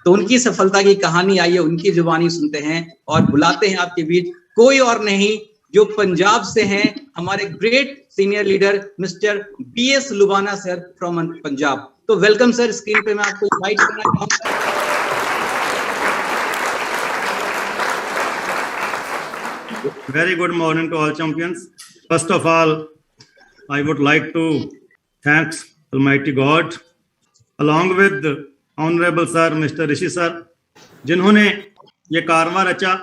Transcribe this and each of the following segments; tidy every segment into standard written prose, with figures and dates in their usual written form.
तो उनकी सफलता की कहानी आइए उनकी जुबानी सुनते हैं और बुलाते हैं आपके बीच कोई और नहीं जो पंजाब से हैं, हमारे great senior leader mister BS Lubana sir from Punjab. तो वेलकम सर, स्क्रीन पे मैं आपको इनवाइट करना चाहूंगा। Very good morning to all champions. First of all, I would like to thank Almighty God along with Honorable Sir Mr. Rishi Sir, जिन्होंने ये कारवां रचा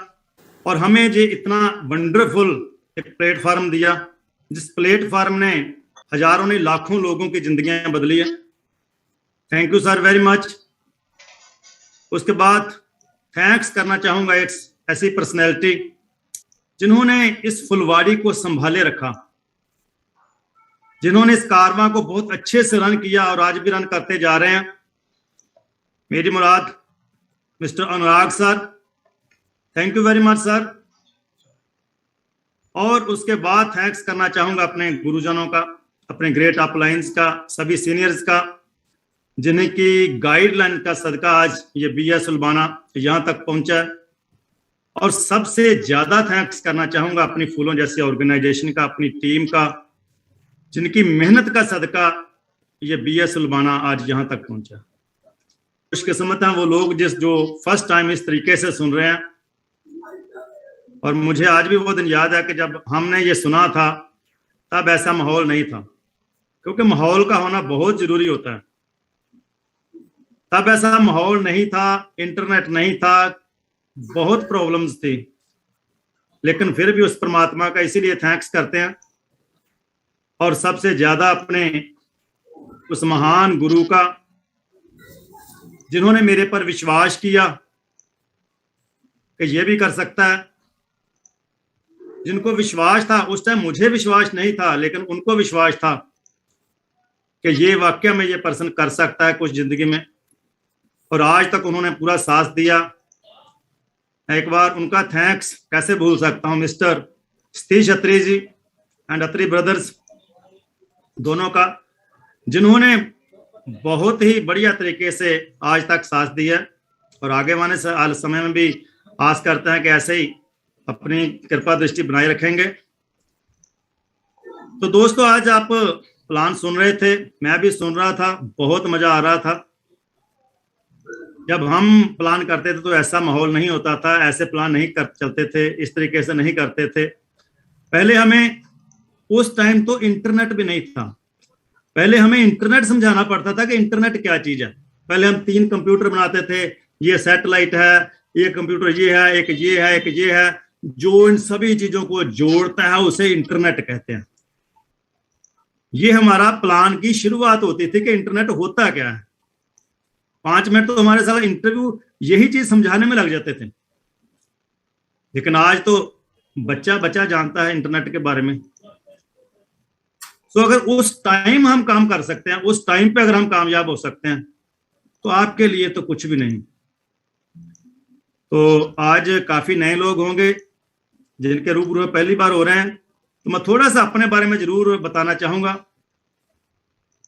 और हमें ये इतना वंडरफुल एक प्लेटफॉर्म दिया, जिस प्लेटफॉर्म ने हजारों नहीं लाखों लोगों की जिंदगियां बदली है। Thank you sir very much. उसके बाद थैंक्स करना चाहूंगा एक ऐसी पर्सनैलिटी जिन्होंने इस फुलवाड़ी को संभाले रखा, जिन्होंने इस कारवां को बहुत अच्छे से रन किया और आज भी रन करते जा रहे हैं। मेरी मुराद mister Anurag sir, thank you very much sir. और उसके बाद थैंक्स करना चाहूंगा अपने गुरुजनों का, अपने ग्रेट अपलाइंस का, सभी सीनियर्स का, जिन्हें की गाइडलाइन का सदका आज ये BS लुबाना यहां तक पहुंचा है। और सबसे ज्यादा थैंक्स करना चाहूंगा अपनी फूलों जैसी ऑर्गेनाइजेशन का, अपनी टीम का, जिनकी मेहनत का सदका ये BS लुबाना आज यहां तक पहुंचा। खुशकिस्मत हैं वो लोग जो फर्स्ट टाइम इस तरीके से सुन रहे हैं। और मुझे आज भी वो दिन याद है कि जब हमने ये सुना था तब ऐसा माहौल नहीं था, क्योंकि माहौल का होना बहुत जरूरी होता है। तब ऐसा माहौल नहीं था, इंटरनेट नहीं था, बहुत प्रॉब्लम्स थी, लेकिन फिर भी उस परमात्मा का इसीलिए थैंक्स करते हैं। और सबसे ज्यादा अपने उस महान गुरु का, जिन्होंने मेरे पर विश्वास किया कि ये भी कर सकता है। जिनको विश्वास था, उस टाइम मुझे विश्वास नहीं था, लेकिन उनको विश्वास था कि ये वाकई में ये पर्सन कर सकता है कुछ जिंदगी में। और आज तक उन्होंने पूरा साथ दिया। एक बार उनका थैंक्स कैसे भूल सकता हूं, mister Satish Atri ji and Atri brothers दोनों का, जिन्होंने बहुत ही बढ़िया तरीके से आज तक साथ दिया और आगे वाले समय में भी आस करते हैं कि ऐसे ही अपनी कृपा दृष्टि बनाए रखेंगे। तो दोस्तों, आज आप प्लान सुन रहे थे, मैं भी सुन रहा था, बहुत मजा आ रहा था। जब हम प्लान करते थे तो ऐसा माहौल नहीं होता था, ऐसे प्लान नहीं चलते थे, इस तरीके से नहीं करते थे। पहले हमें उस टाइम तो इंटरनेट भी नहीं था, पहले हमें इंटरनेट समझाना पड़ता था कि इंटरनेट क्या चीज है। पहले हम 3 कंप्यूटर बनाते थे, ये सैटेलाइट है, ये कंप्यूटर ये है, एक ये है, एक ये है, जो इन सभी चीजों को जोड़ता है उसे इंटरनेट कहते हैं। ये हमारा प्लान की शुरुआत होती थी कि इंटरनेट होता क्या है। 5 मिनट तो हमारे साथ इंटरव्यू यही चीज समझाने में लग जाते थे। लेकिन आज तो बच्चा बच्चा जानता है इंटरनेट के बारे में। तो अगर उस टाइम हम काम कर सकते हैं, उस टाइम पे अगर हम कामयाब हो सकते हैं, तो आपके लिए तो कुछ भी नहीं। तो आज काफी नए लोग होंगे जिनके रूबरू पहली बार हो रहे हैं, तो मैं थोड़ा सा अपने बारे में जरूर बताना चाहूंगा।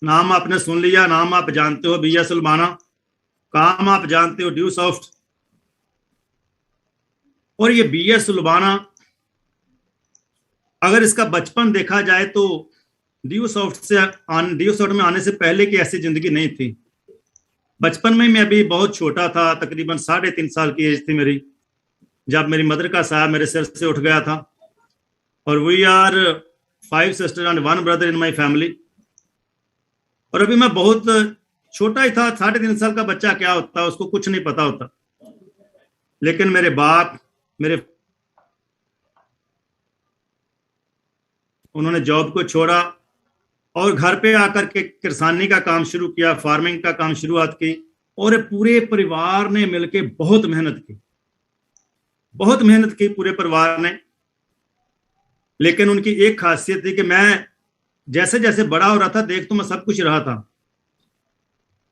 नाम आपने सुन लिया, नाम आप जानते हो BS लुबाना, काम आप जानते हो ड्यूसॉफ्ट। और ये BS लुबाना, अगर इसका बचपन देखा जाए तो ड्यूसॉफ्ट में आने से पहले की ऐसी जिंदगी नहीं थी। बचपन में मैं अभी बहुत छोटा था, तकरीबन 3.5 साल की एज थी मेरी, जब मेरी मदर का साया मेरे सिर से उठ गया था। और we are 5 sisters and 1 brother in my family. और अभी मैं बहुत छोटा ही था, 3.5 साल का बच्चा क्या होता है उसको कुछ नहीं पता होता। लेकिन मेरे बाप उन्होंने जॉब को छोड़ा और घर पे आकर के किसानी का काम शुरू किया, फार्मिंग का काम शुरुआत की। और पूरे परिवार ने मिलके बहुत मेहनत की पूरे परिवार ने। लेकिन उनकी एक खासियत थी कि मैं जैसे जैसे बड़ा हो रहा था, देख तो मैं सब कुछ रहा था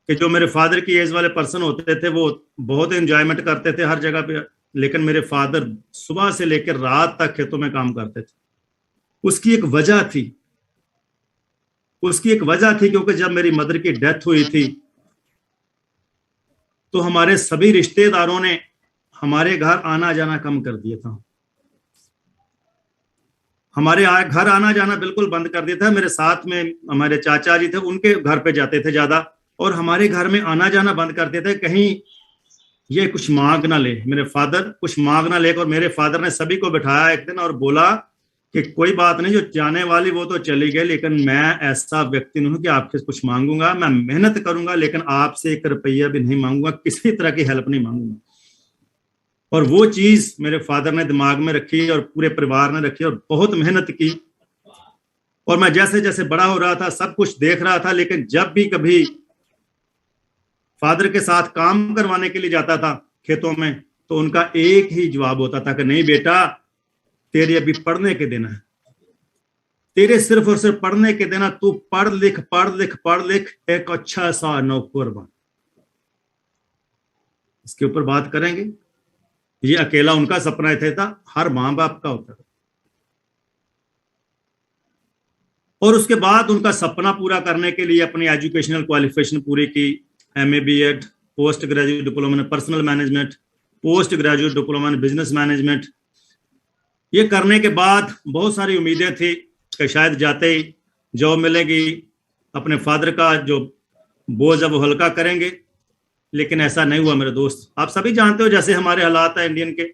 कि जो मेरे फादर की एज वाले पर्सन होते थे वो बहुत एंजॉयमेंट करते थे हर जगह पे, लेकिन मेरे फादर सुबह से लेकर रात तक खेतों में काम करते थे। उसकी एक वजह थी क्योंकि जब मेरी मदर की डेथ हुई थी तो हमारे सभी रिश्तेदारों ने हमारे घर आना जाना कम कर दिया था। हमारे घर आना जाना बिल्कुल बंद कर दिया था। मेरे साथ में हमारे चाचा जी थे, उनके घर पे जाते थे ज्यादा, और हमारे घर में आना जाना बंद कर देते थे, कहीं ये कुछ मांग ना ले, मेरे फादर कुछ मांग ना ले। और मेरे फादर ने सभी को बिठाया एक दिन और बोला कि कोई बात नहीं, जो जाने वाली वो तो चली गई, लेकिन मैं ऐसा व्यक्ति नहीं हूं कि आपसे कुछ मांगूंगा। मैं मेहनत करूंगा, लेकिन आपसे 1 रुपया भी नहीं मांगूंगा, किसी तरह की हेल्प नहीं मांगूंगा। और वो चीज मेरे फादर ने दिमाग में रखी और पूरे परिवार ने रखी और बहुत मेहनत की। और मैं जैसे जैसे बड़ा हो रहा था सब कुछ देख रहा था, लेकिन जब भी कभी फादर के साथ काम करवाने के लिए जाता था खेतों में, तो उनका एक ही जवाब होता था कि नहीं बेटा, तेरे अभी पढ़ने के दिन है, तेरे सिर्फ और सिर्फ पढ़ने के दिन है, तू पढ़ लिख पढ़ लिख पढ़ लिख, एक अच्छा सा नौकर बन। इसके ऊपर बात करेंगे। ये अकेला उनका सपना था, हर मां बाप का होता है। और उसके बाद उनका सपना पूरा करने के लिए अपनी एजुकेशनल क्वालिफिकेशन पूरी की, MA BEd, post graduate diploma in personal management, post graduate diploma in business management. ये करने के बाद बहुत सारी उम्मीदें थी कि शायद जाते ही जॉब मिलेगी, अपने फादर का जो बोझ है वो हल्का करेंगे, लेकिन ऐसा नहीं हुआ मेरे दोस्त। आप सभी जानते हो जैसे हमारे हालात है इंडियन के,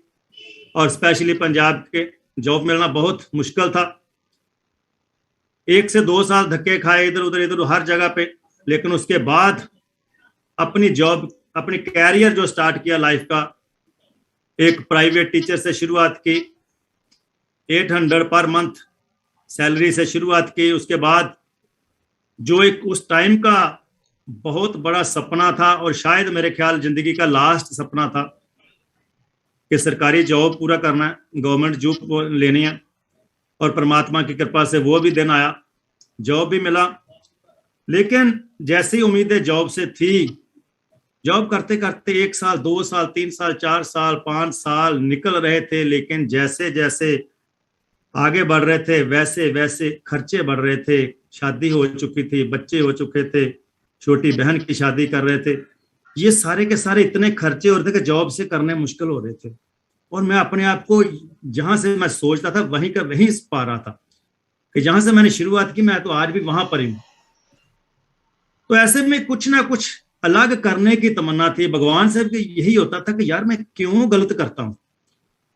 और स्पेशली पंजाब के, जॉब मिलना बहुत मुश्किल था। 1 से 2 साल धक्के खाए इधर उधर हर जगह पे, लेकिन उसके बाद अपनी जॉब, अपनी कैरियर जो स्टार्ट किया लाइफ का, एक प्राइवेट टीचर से शुरुआत की, 800 पर मंथ सैलरी से शुरुआत की। उसके बाद जो एक उस टाइम का बहुत बड़ा सपना था, और शायद मेरे ख्याल जिंदगी का लास्ट सपना था, कि सरकारी जॉब पूरा करना है, गवर्नमेंट जॉब लेनी है। और परमात्मा की कृपा से वो भी दिन आया, जॉब भी मिला। लेकिन जैसी उम्मीदें जॉब से थी, जॉब करते करते 1 साल 2 साल 3 साल 4 साल 5 साल निकल रहे थे, लेकिन जैसे जैसे आगे बढ़ रहे थे वैसे वैसे खर्चे बढ़ रहे थे। शादी हो चुकी थी, बच्चे हो चुके थे, छोटी बहन की शादी कर रहे थे। ये सारे के सारे इतने खर्चे हो रहे थे कि जॉब से करने मुश्किल हो रहे थे। और मैं अपने आप को जहां से मैं सोचता था वहीं का वहीं पा रहा था, कि जहां से मैंने शुरुआत की मैं तो आज भी वहां पर ही हूं। तो ऐसे में कुछ ना कुछ अलग करने की तमन्ना थी। भगवान से भी यही होता था कि यार मैं क्यों गलत करता हूं,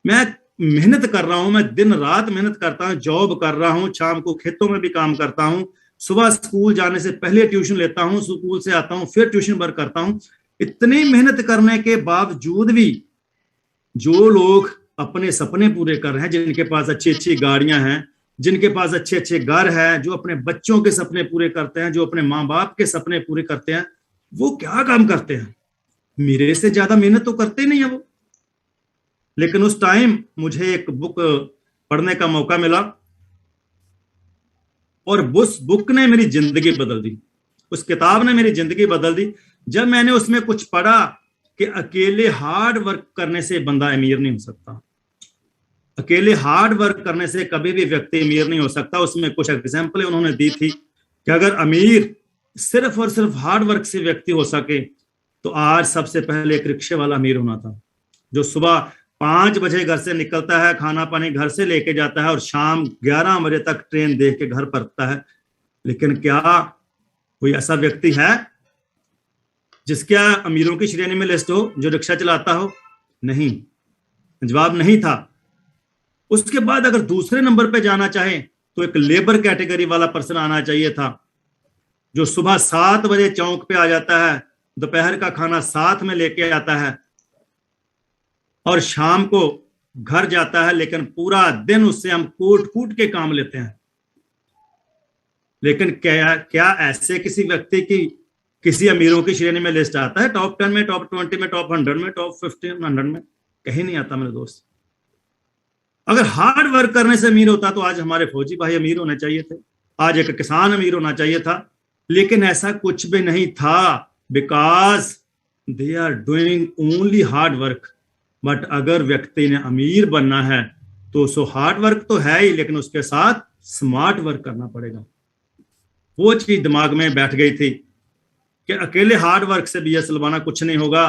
मैं मेहनत कर रहा हूं, मैं दिन रात मेहनत करता हूं, जॉब कर रहा हूं, शाम को खेतों में भी काम करता हूं, सुबह स्कूल जाने से पहले ट्यूशन लेता हूं, स्कूल से आता हूं फिर ट्यूशन वर्क करता हूं। इतनी मेहनत करने के बावजूद भी जो लोग अपने सपने पूरे कर रहे हैं, जिनके पास अच्छी अच्छी गाड़ियां हैं, जिनके पास अच्छे अच्छे घर हैं, जो अपने बच्चों के सपने पूरे करते हैं, जो अपने माँ बाप के सपने पूरे करते हैं, वो क्या काम करते हैं? मेरे से ज्यादा मेहनत तो करते ही नहीं है वो। लेकिन उस टाइम मुझे एक बुक पढ़ने का मौका मिला, और उस बुक ने मेरी जिंदगी बदल दी, उस किताब ने मेरी जिंदगी बदल दी। जब मैंने उसमें कुछ पढ़ा कि अकेले हार्ड वर्क करने से बंदा अमीर नहीं हो सकता, अकेले हार्ड वर्क करने से कभी भी व्यक्ति अमीर नहीं हो सकता। उसमें कुछ एग्जाम्पल उन्होंने दी थी कि अगर अमीर सिर्फ और सिर्फ हार्ड वर्क से व्यक्ति हो सके, तो आज सबसे पहले एक रिक्शे वाला अमीर होना था, जो सुबह 5 बजे घर से निकलता है, खाना पानी घर से लेके जाता है, और शाम 11 बजे तक ट्रेन देख के घर परतता है। लेकिन क्या कोई ऐसा व्यक्ति है जिसके अमीरों की श्रेणी में लिस्ट हो, जो रिक्शा चलाता हो? नहीं, जवाब नहीं था। उसके बाद अगर दूसरे नंबर पे जाना चाहे तो एक लेबर कैटेगरी वाला पर्सन आना चाहिए था, जो सुबह 7 बजे चौक पे आ जाता है, दोपहर का खाना साथ में लेके आता है, और शाम को घर जाता है। लेकिन पूरा दिन उससे हम कूट कूट के काम लेते हैं। लेकिन क्या ऐसे किसी व्यक्ति की किसी अमीरों की श्रेणी में लिस्ट आता है? टॉप 10 में, टॉप 20 में, टॉप 100 में, टॉप 1500 में? कहीं नहीं आता मेरे दोस्त। अगर हार्ड वर्क करने से अमीर होता तो आज हमारे फौजी भाई अमीर होने चाहिए थे, आज एक किसान अमीर होना चाहिए था। लेकिन ऐसा कुछ भी नहीं था, because they are doing only hard work. But अगर व्यक्ति ने अमीर बनना है तो सो हार्ड वर्क तो है ही, लेकिन उसके साथ स्मार्ट वर्क करना पड़ेगा। वो चीज दिमाग में बैठ गई थी कि अकेले हार्ड वर्क से BS लुबाना कुछ नहीं होगा,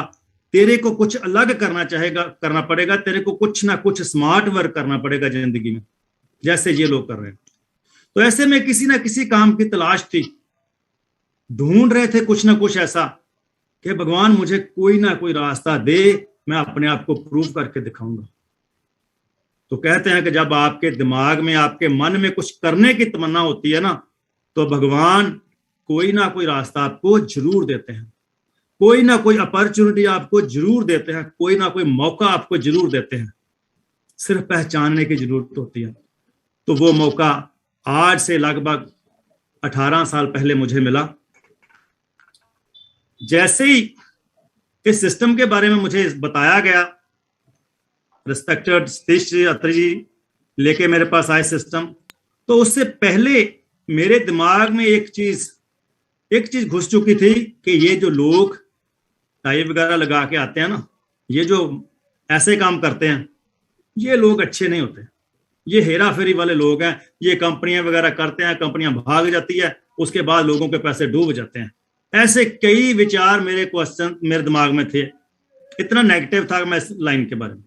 तेरे को कुछ अलग करना पड़ेगा, तेरे को कुछ ना कुछ स्मार्ट वर्क करना पड़ेगा जिंदगी में, जैसे ये लोग कर रहे हैं। तो ऐसे में किसी ना किसी काम की तलाश थी, ढूंढ रहे थे कुछ ना कुछ ऐसा कि भगवान मुझे कोई ना कोई रास्ता दे, मैं अपने आप को प्रूव करके दिखाऊंगा। तो कहते हैं कि जब आपके दिमाग में, आपके मन में कुछ करने की तमन्ना होती है ना, तो भगवान कोई ना कोई रास्ता आपको जरूर देते हैं, कोई ना कोई अपॉर्चुनिटी आपको जरूर देते हैं, कोई ना कोई मौका आपको जरूर देते हैं, सिर्फ पहचानने की जरूरत होती है। तो वो मौका आज से लगभग 18 साल पहले मुझे मिला। जैसे ही इस सिस्टम के बारे में मुझे बताया गया, रिस्पेक्टेड सतीश जी, अत्री जी लेके मेरे पास आए सिस्टम, तो उससे पहले मेरे दिमाग में एक चीज घुस चुकी थी कि ये जो लोग टाई वगैरह लगा के आते हैं ना, ये जो ऐसे काम करते हैं, ये लोग अच्छे नहीं होते, ये हेरा फेरी वाले लोग हैं, ये कंपनियां वगैरह करते हैं, कंपनियां भाग जाती है, उसके बाद लोगों के पैसे डूब जाते हैं। ऐसे कई विचार मेरे दिमाग में थे, इतना नेगेटिव था मैं इस लाइन के बारे में।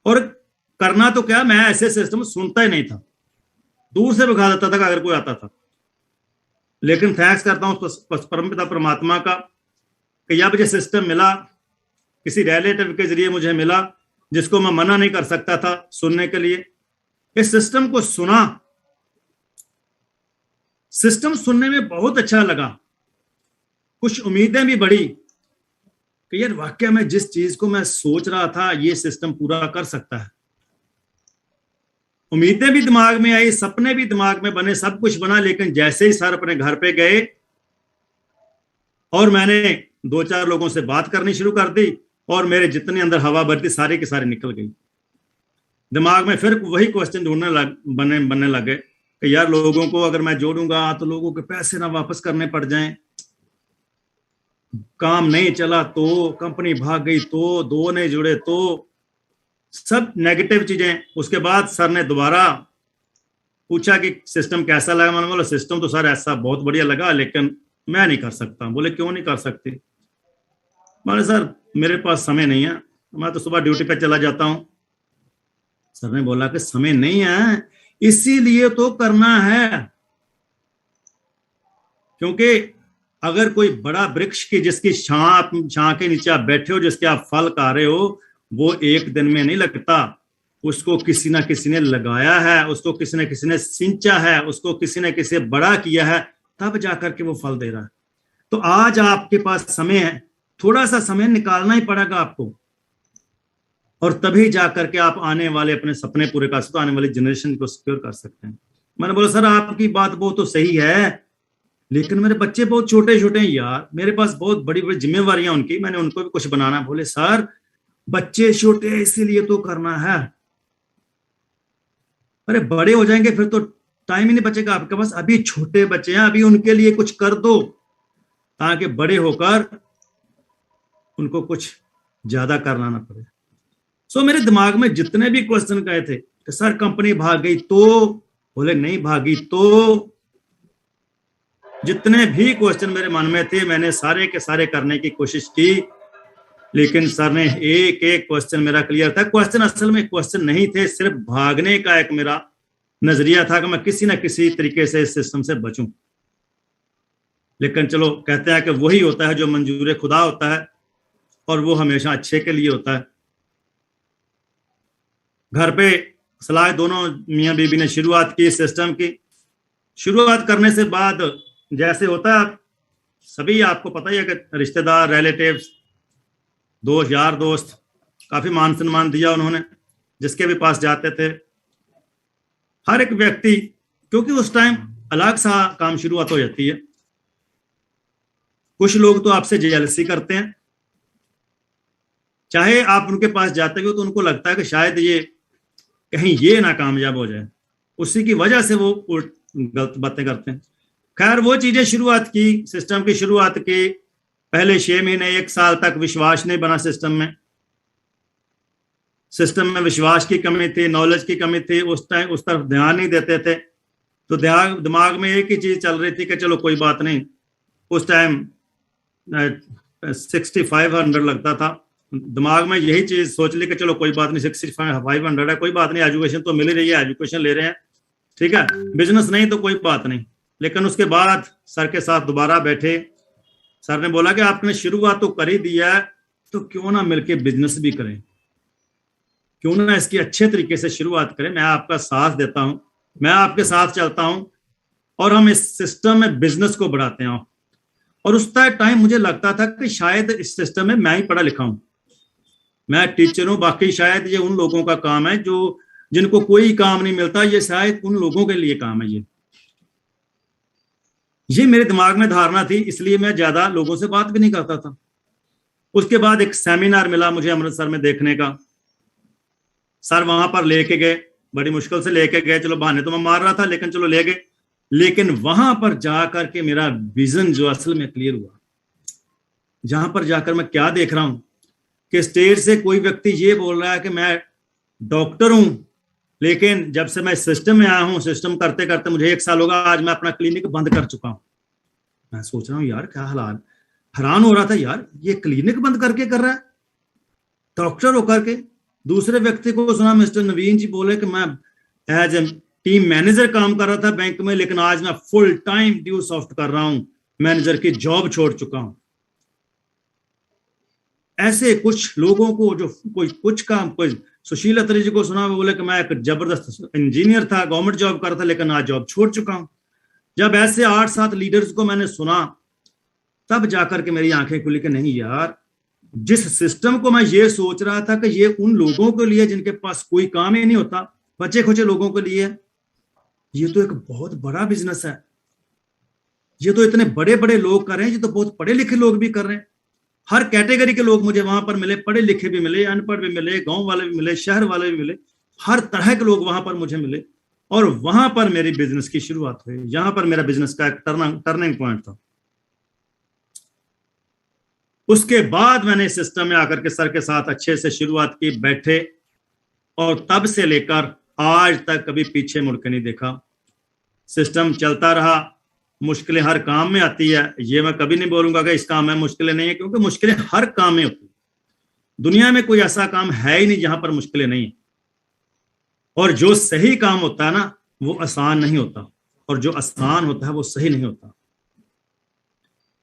और करना तो क्या, मैं ऐसे सिस्टम सुनता ही नहीं था, दूर से भगा देता था अगर कोई आता था। लेकिन थैंक्स करता हूं परमपिता परमात्मा का कि जब मुझे सिस्टम मिला, किसी रिलेटिव के जरिए मुझे मिला, जिसको मैं मना नहीं कर सकता था सुनने के लिए, इस सिस्टम को सुना। सिस्टम सुनने में बहुत अच्छा लगा, कुछ उम्मीदें भी बढ़ी कि यार वाकई में जिस चीज को मैं सोच रहा था ये सिस्टम पूरा कर सकता है। उम्मीदें भी दिमाग में आई, सपने भी दिमाग में बने, सब कुछ बना। लेकिन जैसे ही सर अपने घर पे गए और मैंने 2-4 लोगों से बात करनी शुरू कर दी, और मेरे जितने अंदर हवा भरती सारी की सारी निकल गई। दिमाग में फिर वही क्वेश्चन बनने लगे कि यार लोगों को अगर मैं जोड़ूंगा तो लोगों के पैसे ना वापस करने पड़ जाएं, काम नहीं चला तो, कंपनी भाग गई तो, 2 नहीं जुड़े तो, सब नेगेटिव चीजें। उसके बाद सर ने दोबारा पूछा कि सिस्टम कैसा लगा। मैंने बोला सिस्टम तो सर ऐसा बहुत बढ़िया लगा, लेकिन मैं नहीं कर सकता। बोले क्यों नहीं कर सकते? मैंने सर मेरे पास समय नहीं है, मैं तो सुबह ड्यूटी पे चला जाता हूं। सर ने बोला कि समय नहीं है इसीलिए तो करना है, क्योंकि अगर कोई बड़ा वृक्ष की जिसकी छां के नीचे आप बैठे हो, जिसके आप फल खा रहे हो, वो एक दिन में नहीं लगता, उसको किसी ना किसी ने लगाया है, उसको किसी न किसी ने सिंचा है, उसको किसी न किसी ने बड़ा किया है, तब जाकर के वो फल दे रहा है। तो आज आपके पास समय है, थोड़ा सा समय निकालना ही पड़ेगा आपको, और तभी जाकर के आप आने वाले अपने सपने पूरे कर सकते हो, आने वाली जनरेशन को सिक्योर कर सकते हैं। मैंने बोला सर आपकी बात बहुत तो सही है, लेकिन मेरे बच्चे बहुत छोटे छोटे हैं यार, मेरे पास बहुत बड़ी बड़ी जिम्मेवारियां उनकी, मैंने उनको भी कुछ बनाना। बोले सर बच्चे छोटे हैं इसीलिए तो करना है, अरे बड़े हो जाएंगे फिर तो टाइम ही नहीं बचेगा आपके पास। अभी छोटे बच्चे हैं, अभी उनके लिए कुछ कर दो ताकि बड़े होकर उनको कुछ ज्यादा करना ना पड़े। सो मेरे दिमाग में जितने भी क्वेश्चन गए थे कि सर कंपनी भाग गई तो, बोले नहीं भागी तो, जितने भी क्वेश्चन मेरे मन में थे मैंने सारे के सारे करने की कोशिश की, लेकिन सर ने एक एक क्वेश्चन मेरा क्लियर था। क्वेश्चन असल में क्वेश्चन नहीं थे, सिर्फ भागने का एक मेरा नजरिया था कि मैं किसी ना किसी तरीके से इस सिस्टम से बचूं। लेकिन चलो कहते हैं कि वही होता है जो मंजूर खुदा होता है, और वो हमेशा अच्छे के लिए होता है। घर पे सलाह दोनों मियाँ बीबी ने शुरुआत की सिस्टम की। शुरुआत करने से बाद जैसे होता है, सभी आपको पता ही है कि रिश्तेदार, रिलेटिव्स, दोस्त, यार दोस्त, काफी मान सम्मान दिया उन्होंने जिसके भी पास जाते थे। हर एक व्यक्ति, क्योंकि उस टाइम अलग सा काम शुरुआत हो जाती है। कुछ लोग तो आपसे जेलसी करते हैं, चाहे आप उनके पास जाते हो तो उनको लगता है कि शायद ये कहीं ये ना कामयाब हो जाए, उसी की वजह से वो गलत बातें करते हैं। खैर वो चीजें शुरुआत की, सिस्टम की शुरुआत की। पहले 6 महीने 1 साल तक विश्वास नहीं बना सिस्टम में। सिस्टम में विश्वास की कमी थी, नॉलेज की कमी थी, उस टाइम उस तरफ ध्यान नहीं देते थे। तो दिमाग में एक ही चीज चल रही थी कि चलो कोई बात नहीं। उस टाइम 6500 लगता था। दिमाग में यही चीज सोच ली कि चलो कोई बात नहीं, 6500 है, कोई बात नहीं, एजुकेशन तो मिल ही रही है, एजुकेशन ले रहे हैं, ठीक है, बिजनेस नहीं तो कोई बात नहीं। लेकिन उसके बाद सर के साथ दोबारा बैठे, सर ने बोला कि आपने शुरुआत तो कर ही दिया है, तो क्यों ना मिलके बिजनेस भी करें, क्यों ना इसकी अच्छे तरीके से शुरुआत करें, मैं आपका साथ देता हूं, मैं आपके साथ चलता हूं और हम इस सिस्टम में बिजनेस को बढ़ाते हैं। और उस टाइम मुझे लगता था कि शायद इस सिस्टम में मैं ही पढ़ा लिखा हूं, मैं टीचर हूं, बाकी शायद ये उन लोगों का काम है जो जिनको कोई काम नहीं मिलता, ये शायद उन लोगों के लिए काम है। ये मेरे दिमाग में धारणा थी, इसलिए मैं ज्यादा लोगों से बात भी नहीं करता था। उसके बाद एक सेमिनार मिला मुझे अमृतसर में देखने का, सर वहां पर लेके गए, बड़ी मुश्किल से लेके गए, चलो बहाने तो मैं मार रहा था लेकिन चलो ले गए। लेकिन वहां पर जाकर के मेरा विजन जो असल में क्लियर हुआ, जहां पर जाकर मैं क्या देख रहा हूं कि स्टेज से कोई व्यक्ति ये बोल रहा है कि मैं डॉक्टर हूं, लेकिन जब से मैं सिस्टम में आया हूं, सिस्टम करते करते मुझे 1 साल होगा, आज मैं अपना क्लिनिक बंद कर चुका हूं। मैं सोच रहा हूं यार क्या हालात, हैरान हो रहा था यार, ये क्लिनिक बंद करके कर रहा है डॉक्टर होकर के। दूसरे व्यक्ति को सुना, मिस्टर नवीन जी बोले कि मैं एज ए टीम मैनेजर काम कर रहा था बैंक में, लेकिन आज मैं फुल टाइम ड्यू सॉफ्ट कर रहा हूं, मैनेजर की जॉब छोड़ चुका हूं। ऐसे कुछ लोगों को जो कोई कुछ काम, कोई सुशील अत्री जी को सुना, वो बोले कि मैं एक जबरदस्त इंजीनियर था, गवर्नमेंट जॉब कर रहा था, लेकिन आज जॉब छोड़ चुका हूं। जब ऐसे 8-7 लीडर्स को मैंने सुना, तब जाकर के मेरी आंखें खुली कि नहीं यार, जिस सिस्टम को मैं ये सोच रहा था कि ये उन लोगों के लिए जिनके पास कोई काम ही नहीं होता, बचे खुचे लोगों के लिए, ये तो एक बहुत बड़ा बिजनेस है। ये तो इतने बड़े बड़े लोग कर रहे हैं, ये तो बहुत पढ़े लिखे लोग भी कर रहे हैं। हर कैटेगरी के लोग मुझे वहां पर मिले, पढ़े लिखे भी मिले, अनपढ़ भी मिले, गांव वाले भी मिले, शहर वाले भी मिले, हर तरह के लोग वहां पर मुझे मिले। और वहां पर मेरी बिजनेस की शुरुआत हुई, यहां पर मेरा बिजनेस का एक टर्निंग पॉइंट था। उसके बाद मैंने सिस्टम में आकर के सर के साथ अच्छे से शुरुआत की, बैठे, और तब से लेकर आज तक कभी पीछे मुड़ के नहीं देखा। सिस्टम चलता रहा, मुश्किलें हर काम में आती है, ये मैं कभी नहीं बोलूंगा कि इस काम में मुश्किलें नहीं है, क्योंकि मुश्किलें हर काम में होती है। दुनिया में कोई ऐसा काम है ही नहीं जहां पर मुश्किलें नहीं है। और जो सही काम होता है ना, वो आसान नहीं होता, और जो आसान होता है वो सही नहीं होता।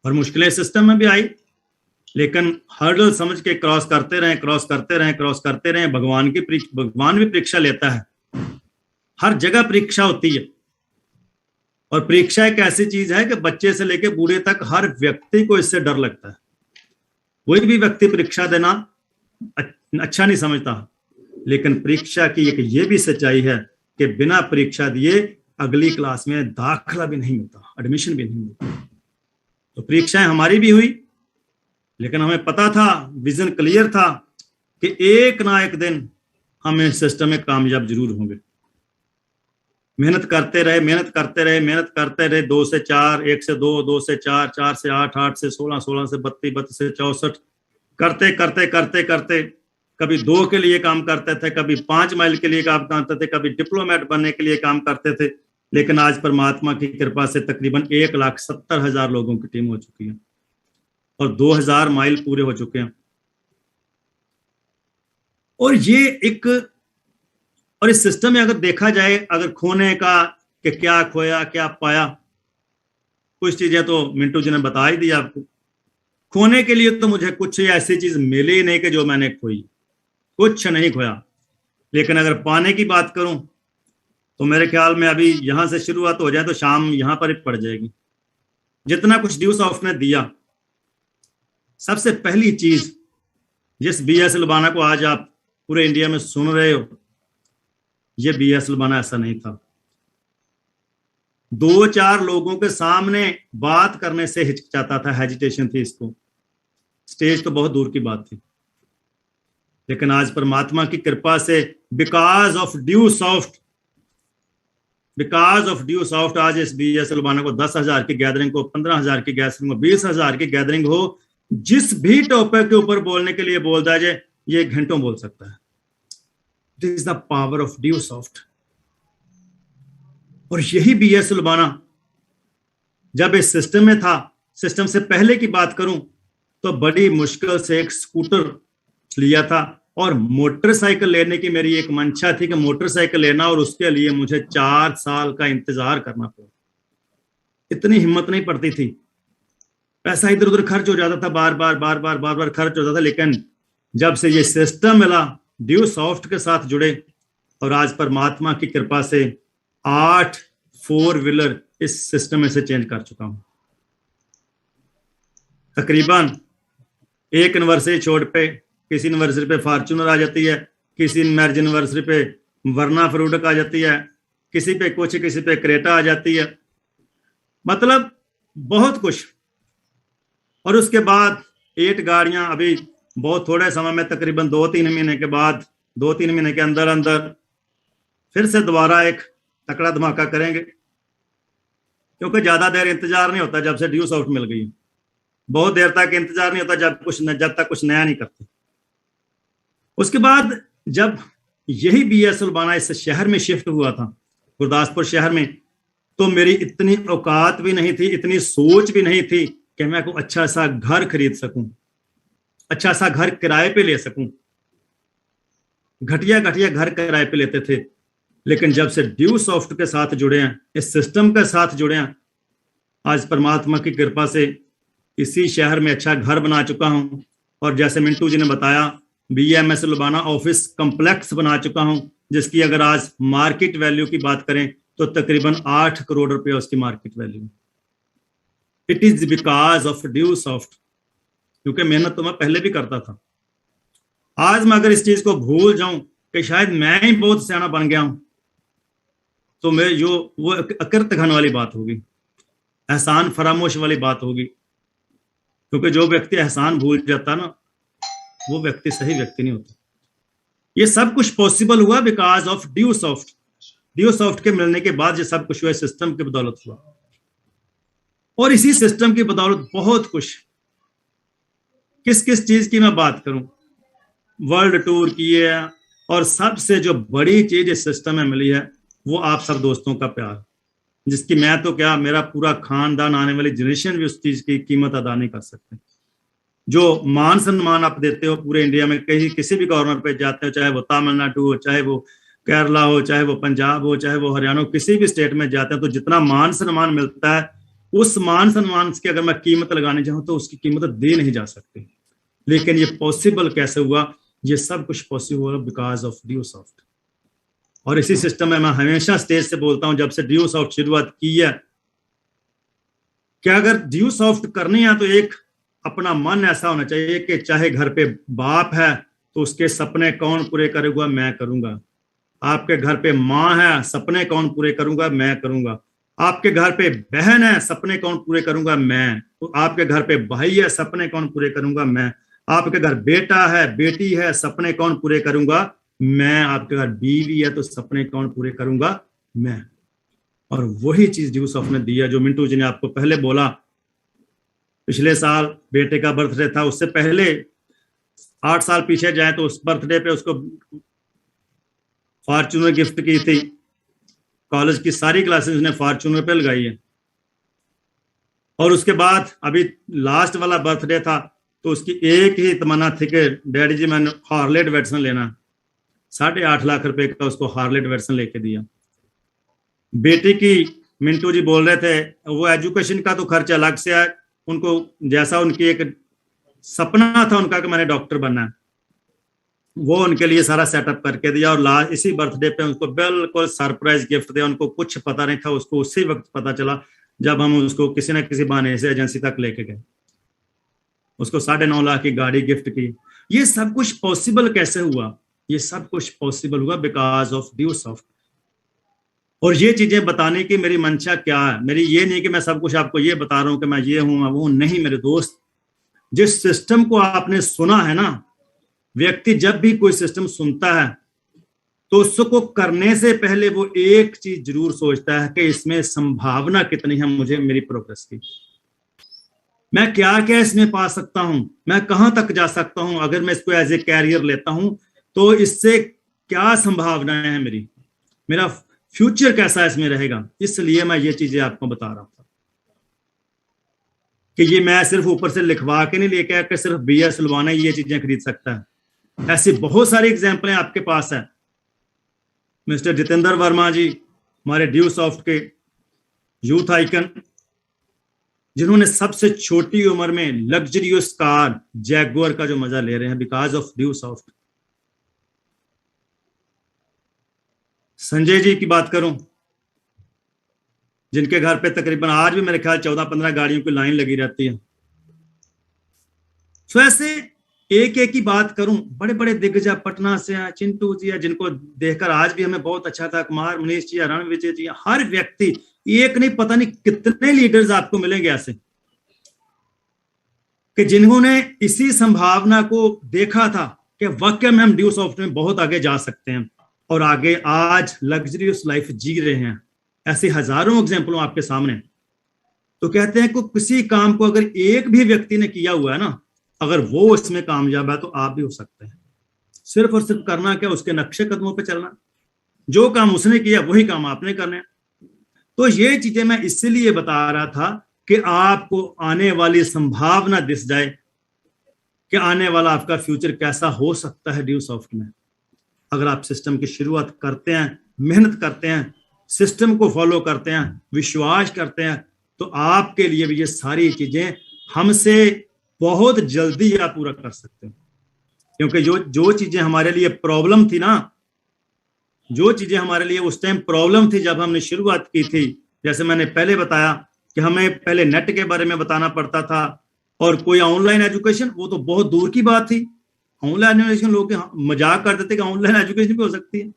और मुश्किलें सिस्टम में भी आई, लेकिन हर्डल समझ के क्रॉस करते रहे, क्रॉस करते रहे, क्रॉस करते रहे। भगवान भी परीक्षा लेता है, हर जगह परीक्षा होती है। और परीक्षा एक ऐसी चीज है कि बच्चे से लेकर बूढ़े तक हर व्यक्ति को इससे डर लगता है। कोई भी व्यक्ति परीक्षा देना अच्छा नहीं समझता, लेकिन परीक्षा की एक ये भी सच्चाई है कि बिना परीक्षा दिए अगली क्लास में दाखिला भी नहीं मिलता, एडमिशन भी नहीं मिलता। तो परीक्षाएं हमारी भी हुई, लेकिन हमें पता था, विजन क्लियर था कि एक ना एक दिन हम इस सिस्टम में कामयाब जरूर होंगे। मेहनत करते रहे, मेहनत करते रहे, मेहनत करते रहे। 2 से 4, 1 से 2, 2 से 4, 4 से 8, 8 से 16, 16 से 32, 32 से 64, करते करते करते करते कभी 2 के लिए काम करते थे, कभी 5 माइल के लिए काम करते थे, कभी डिप्लोमेट बनने के लिए काम करते थे। लेकिन आज परमात्मा की कृपा से तकरीबन 1,70,000 लोगों की टीम हो चुकी है और 2000 माइल पूरे हो चुके हैं। और ये एक, और इस सिस्टम में अगर देखा जाए, अगर खोने का कि क्या खोया क्या पाया, कुछ चीजें तो मिंटू जी ने बता ही दी आपको। खोने के लिए तो मुझे कुछ ऐसी चीज मिली ही नहीं कि जो मैंने खोई, कुछ नहीं खोया। लेकिन अगर पाने की बात करूं तो मेरे ख्याल में अभी यहां से शुरुआत हो जाए तो शाम यहां पर ही पड़ जाएगी। जितना कुछ ड्यू सॉफ्ट ने दिया, सबसे पहली चीज जिस BS लुबाना को आज आप पूरे इंडिया में सुन रहे हो, ये BS लुबाना ऐसा नहीं था। 2-4 लोगों के सामने बात करने से हिचकिचाता था, हेजिटेशन थी इसको, स्टेज तो बहुत दूर की बात थी। लेकिन आज परमात्मा की कृपा से बिकॉज ऑफ ड्यू सॉफ्ट आज इस BS लुबाना को 10,000 की गैदरिंग को, 15,000 की गैदरिंग हो, 20,000 की गैदरिंग हो, जिस भी टॉपिक के ऊपर बोलने के लिए बोलता है, ये घंटों बोल सकता है। This is the power of due soft. और यही BS लुबाना जब इस सिस्टम में था, सिस्टम से पहले की बात करूं तो बड़ी मुश्किल से एक स्कूटर लिया था। और मोटरसाइकिल लेने की मेरी एक मंशा थी कि मोटरसाइकिल लेना, और उसके लिए मुझे 4 साल का इंतजार करना पड़ा। इतनी हिम्मत नहीं पड़ती थी, पैसा इधर उधर खर्च हो जाता था, बार बार खर्च होता था। लेकिन जब से ये सिस्टम मिला, ड्यू सॉफ्ट के साथ जुड़े, और आज परमात्मा की कृपा से 8 4 व्हीलर इस सिस्टम में से चेंज कर चुका हूं। तकरीबन एक एनिवर्सरी छोड़ पे किसी एनिवर्सरी पे फॉर्च्यूनर आ जाती है, किसी मैरिज एनिवर्सरी पे वरना फ्रूट आ जाती है, किसी पे कुछ, किसी पे क्रेटा आ जाती है, मतलब बहुत कुछ। और उसके बाद 8 गाड़ियां अभी बहुत थोड़े समय में, तकरीबन 2-3 महीने के बाद, 2-3 महीने के अंदर अंदर फिर से दोबारा एक तकड़ा धमाका करेंगे, क्योंकि ज्यादा देर इंतजार नहीं होता। जब से ड्यू सॉफ्ट मिल गई, बहुत देर तक इंतजार नहीं होता जब तक कुछ नया नहीं करते। उसके बाद जब यही BS लुबाना इस शहर में शिफ्ट हुआ था, गुरदासपुर शहर में, तो मेरी इतनी औकात भी नहीं थी, इतनी सोच भी नहीं थी कि मैं कोई अच्छा सा घर खरीद सकूं, अच्छा सा घर किराए पे ले सकूं। घटिया घटिया घर किराए पे लेते थे। लेकिन जब से ड्यू सॉफ्ट के साथ जुड़े हैं, इस सिस्टम के साथ जुड़े हैं, आज परमात्मा की कृपा से इसी शहर में अच्छा घर बना चुका हूं। और जैसे मिंटू जी ने बताया, BMS लुबाना ऑफिस कॉम्प्लेक्स बना चुका हूं, जिसकी अगर आज मार्केट वैल्यू की बात करें तो तकरीबन 8 करोड़ रुपए उसकी market value. It is because of due soft, क्योंकि मेहनत तो मैं पहले भी करता था। आज मैं अगर इस चीज को भूल जाऊं कि शायद मैं ही बहुत सियाना बन गया हूं, तो मैं जो वो अकर्त घन वाली बात होगी, एहसान फरामोश वाली बात होगी। क्योंकि जो व्यक्ति एहसान भूल जाता ना, वो व्यक्ति सही व्यक्ति नहीं होता। ये सब कुछ पॉसिबल हुआ because of due soft. Due soft के मिलने के बाद ये सब कुछ हुआ, सिस्टम की बदौलत हुआ। और इसी सिस्टम की बदौलत बहुत कुछ, किस किस चीज की मैं बात करूं, वर्ल्ड टूर की है, और सबसे जो बड़ी चीज इस सिस्टम में मिली है वो आप सब दोस्तों का प्यार, जिसकी मैं तो क्या, मेरा पूरा खानदान, आने वाली जनरेशन भी उस चीज की कीमत अदा नहीं कर सकते। जो मान सम्मान आप देते हो पूरे इंडिया में, कहीं किसी भी गवर्नर पे जाते हो, चाहे वो तमिलनाडु हो, चाहे वो केरला हो, चाहे वो पंजाब हो, चाहे वो हरियाणा हो, किसी भी स्टेट में जाते हैं तो जितना मान सम्मान मिलता है, उस मान सम्मान की अगर मैं कीमत लगाने चाहूँ तो उसकी कीमत दे नहीं जा सकती। लेकिन ये पॉसिबल कैसे हुआ? ये सब कुछ पॉसिबल हुआ बिकॉज ऑफ ड्यू सॉफ्ट। और इसी सिस्टम में मैं हमेशा स्टेज से बोलता हूं, जब से ड्यू सॉफ्ट शुरुआत की है, कि अगर ड्यू सॉफ्ट करनी है तो एक अपना मन ऐसा होना चाहिए कि चाहे घर पे बाप है तो उसके सपने कौन पूरे करेगा? मैं करूंगा। आपके घर पे माँ है, सपने कौन पूरे करूंगा? मैं करूंगा। आपके घर पे बहन है, सपने कौन पूरे करूंगा? मैं। तो आपके घर पे भाई है, सपने कौन पूरे करूंगा? मैं। आपके घर बेटा है, बेटी है, सपने कौन पूरे करूंगा? मैं। आपके घर बीवी है तो सपने कौन पूरे करूंगा? मैं। और वही चीज ड्यू सॉफ्ट ने दिया, जो मिंटू जी ने आपको पहले बोला। पिछले साल बेटे का बर्थडे था, उससे पहले 8 साल पीछे जाए तो उस बर्थडे पे उसको फॉर्च्यूनर गिफ्ट की थी। कॉलेज की सारी क्लासेस उसने फॉर्च्यूनर पे लगाई है। और उसके बाद अभी लास्ट वाला बर्थडे था तो उसकी एक ही तमन्ना थी कि डैडी जी मैंने हार्ले डेविडसन लेना। 8.5 लाख रुपए का उसको हार्ले डेविडसन लेके दिया। बेटी की मिंटू जी बोल रहे थे, वो एजुकेशन का तो खर्चा अलग से है, उनको जैसा उनकी एक सपना था उनका कि मैंने डॉक्टर बनना है, वो उनके लिए सारा सेटअप करके दिया। और लास्ट इसी बर्थडे पे उनको बिल्कुल सरप्राइज गिफ्ट दिया। उनको कुछ पता नहीं था, उसको उसी वक्त पता चला जब हम उसको किसी न किसी बहाने से एजेंसी तक लेके गए। उसको 9.5 लाख की गाड़ी गिफ्ट की। ये सब कुछ पॉसिबल कैसे हुआ? ये सब कुछ पॉसिबल हुआ बिकॉज ऑफ ड्यू सॉफ्ट। और ये चीजें बताने की मेरी मंशा क्या है? मेरी ये नहीं कि मैं सब कुछ आपको ये बता रहा हूं कि मैं ये हूं मैं वो हूं। नहीं मेरे दोस्त, जिस सिस्टम को आपने सुना है ना, व्यक्ति जब भी कोई सिस्टम सुनता है तो उसको करने से पहले वो एक चीज जरूर सोचता है कि इसमें संभावना कितनी है मुझे, मेरी प्रोग्रेस की। मैं क्या क्या इसमें पा सकता हूं, मैं कहां तक जा सकता हूं, अगर मैं इसको एज ए कैरियर लेता हूं तो इससे क्या संभावनाएं हैं मेरी, मेरा फ्यूचर कैसा इसमें रहेगा। इसलिए मैं ये चीजें आपको बता रहा था कि ये मैं सिर्फ ऊपर से लिखवा के नहीं लेके आकर सिर्फ BS लुबाना ये चीजें खरीद सकता है। ऐसी बहुत सारी एग्जाम्पलें आपके पास है। मिस्टर जितेंद्र वर्मा जी, हमारे ड्यू सॉफ्ट के यूथ आइकन, जिन्होंने सबसे छोटी उम्र में लग्जरियस कार जैगुआर का जो मजा ले रहे हैं because of due soft. Sanjay ji की बात करूं, जिनके घर पे तकरीबन आज भी मेरे ख्याल 14-15 गाड़ियों की लाइन लगी रहती है। सो ऐसे एक एक की बात करूं, बड़े बड़े दिग्गज पटना से हैं, चिंटू जी है, जिनको देखकर आज भी हमें बहुत अच्छा था, कुमार मनीष जी, रणविजय जी, हर व्यक्ति, एक नहीं पता नहीं कितने लीडर्स आपको मिलेंगे ऐसे कि जिन्होंने इसी संभावना को देखा था कि वाकई में हम ड्यू सॉफ्ट में बहुत आगे जा सकते हैं और आगे आज लग्जरियस लाइफ जी रहे हैं। ऐसे हजारों एग्जाम्पलों आपके सामने। तो कहते हैं कि किसी काम को अगर एक भी व्यक्ति ने किया हुआ है ना, अगर वो इसमें कामयाब है तो आप भी हो सकते हैं। सिर्फ और सिर्फ करना क्या, उसके नक्शे कदमों पे चलना। जो काम उसने किया वही काम आपने करने हैं। तो ये चीजें मैं इसलिए बता रहा था कि आपको आने वाली संभावना दिस जाए कि आने वाला आपका फ्यूचर कैसा हो सकता है ड्यू सॉफ्ट में। अगर आप सिस्टम की शुरुआत करते हैं, मेहनत करते हैं, सिस्टम को फॉलो करते हैं, विश्वास करते हैं, तो आपके लिए भी ये सारी चीजें हमसे बहुत जल्दी आप पूरा कर सकते हैं। क्योंकि जो चीजें हमारे लिए प्रॉब्लम थी ना, जो चीजें हमारे लिए उस टाइम प्रॉब्लम थी जब हमने शुरुआत की थी, जैसे मैंने पहले बताया कि हमें पहले नेट के बारे में बताना पड़ता था और कोई ऑनलाइन एजुकेशन, वो तो बहुत दूर की बात थी। ऑनलाइन एजुकेशन लोग मजाक करते थे कि ऑनलाइन एजुकेशन भी हो सकती है,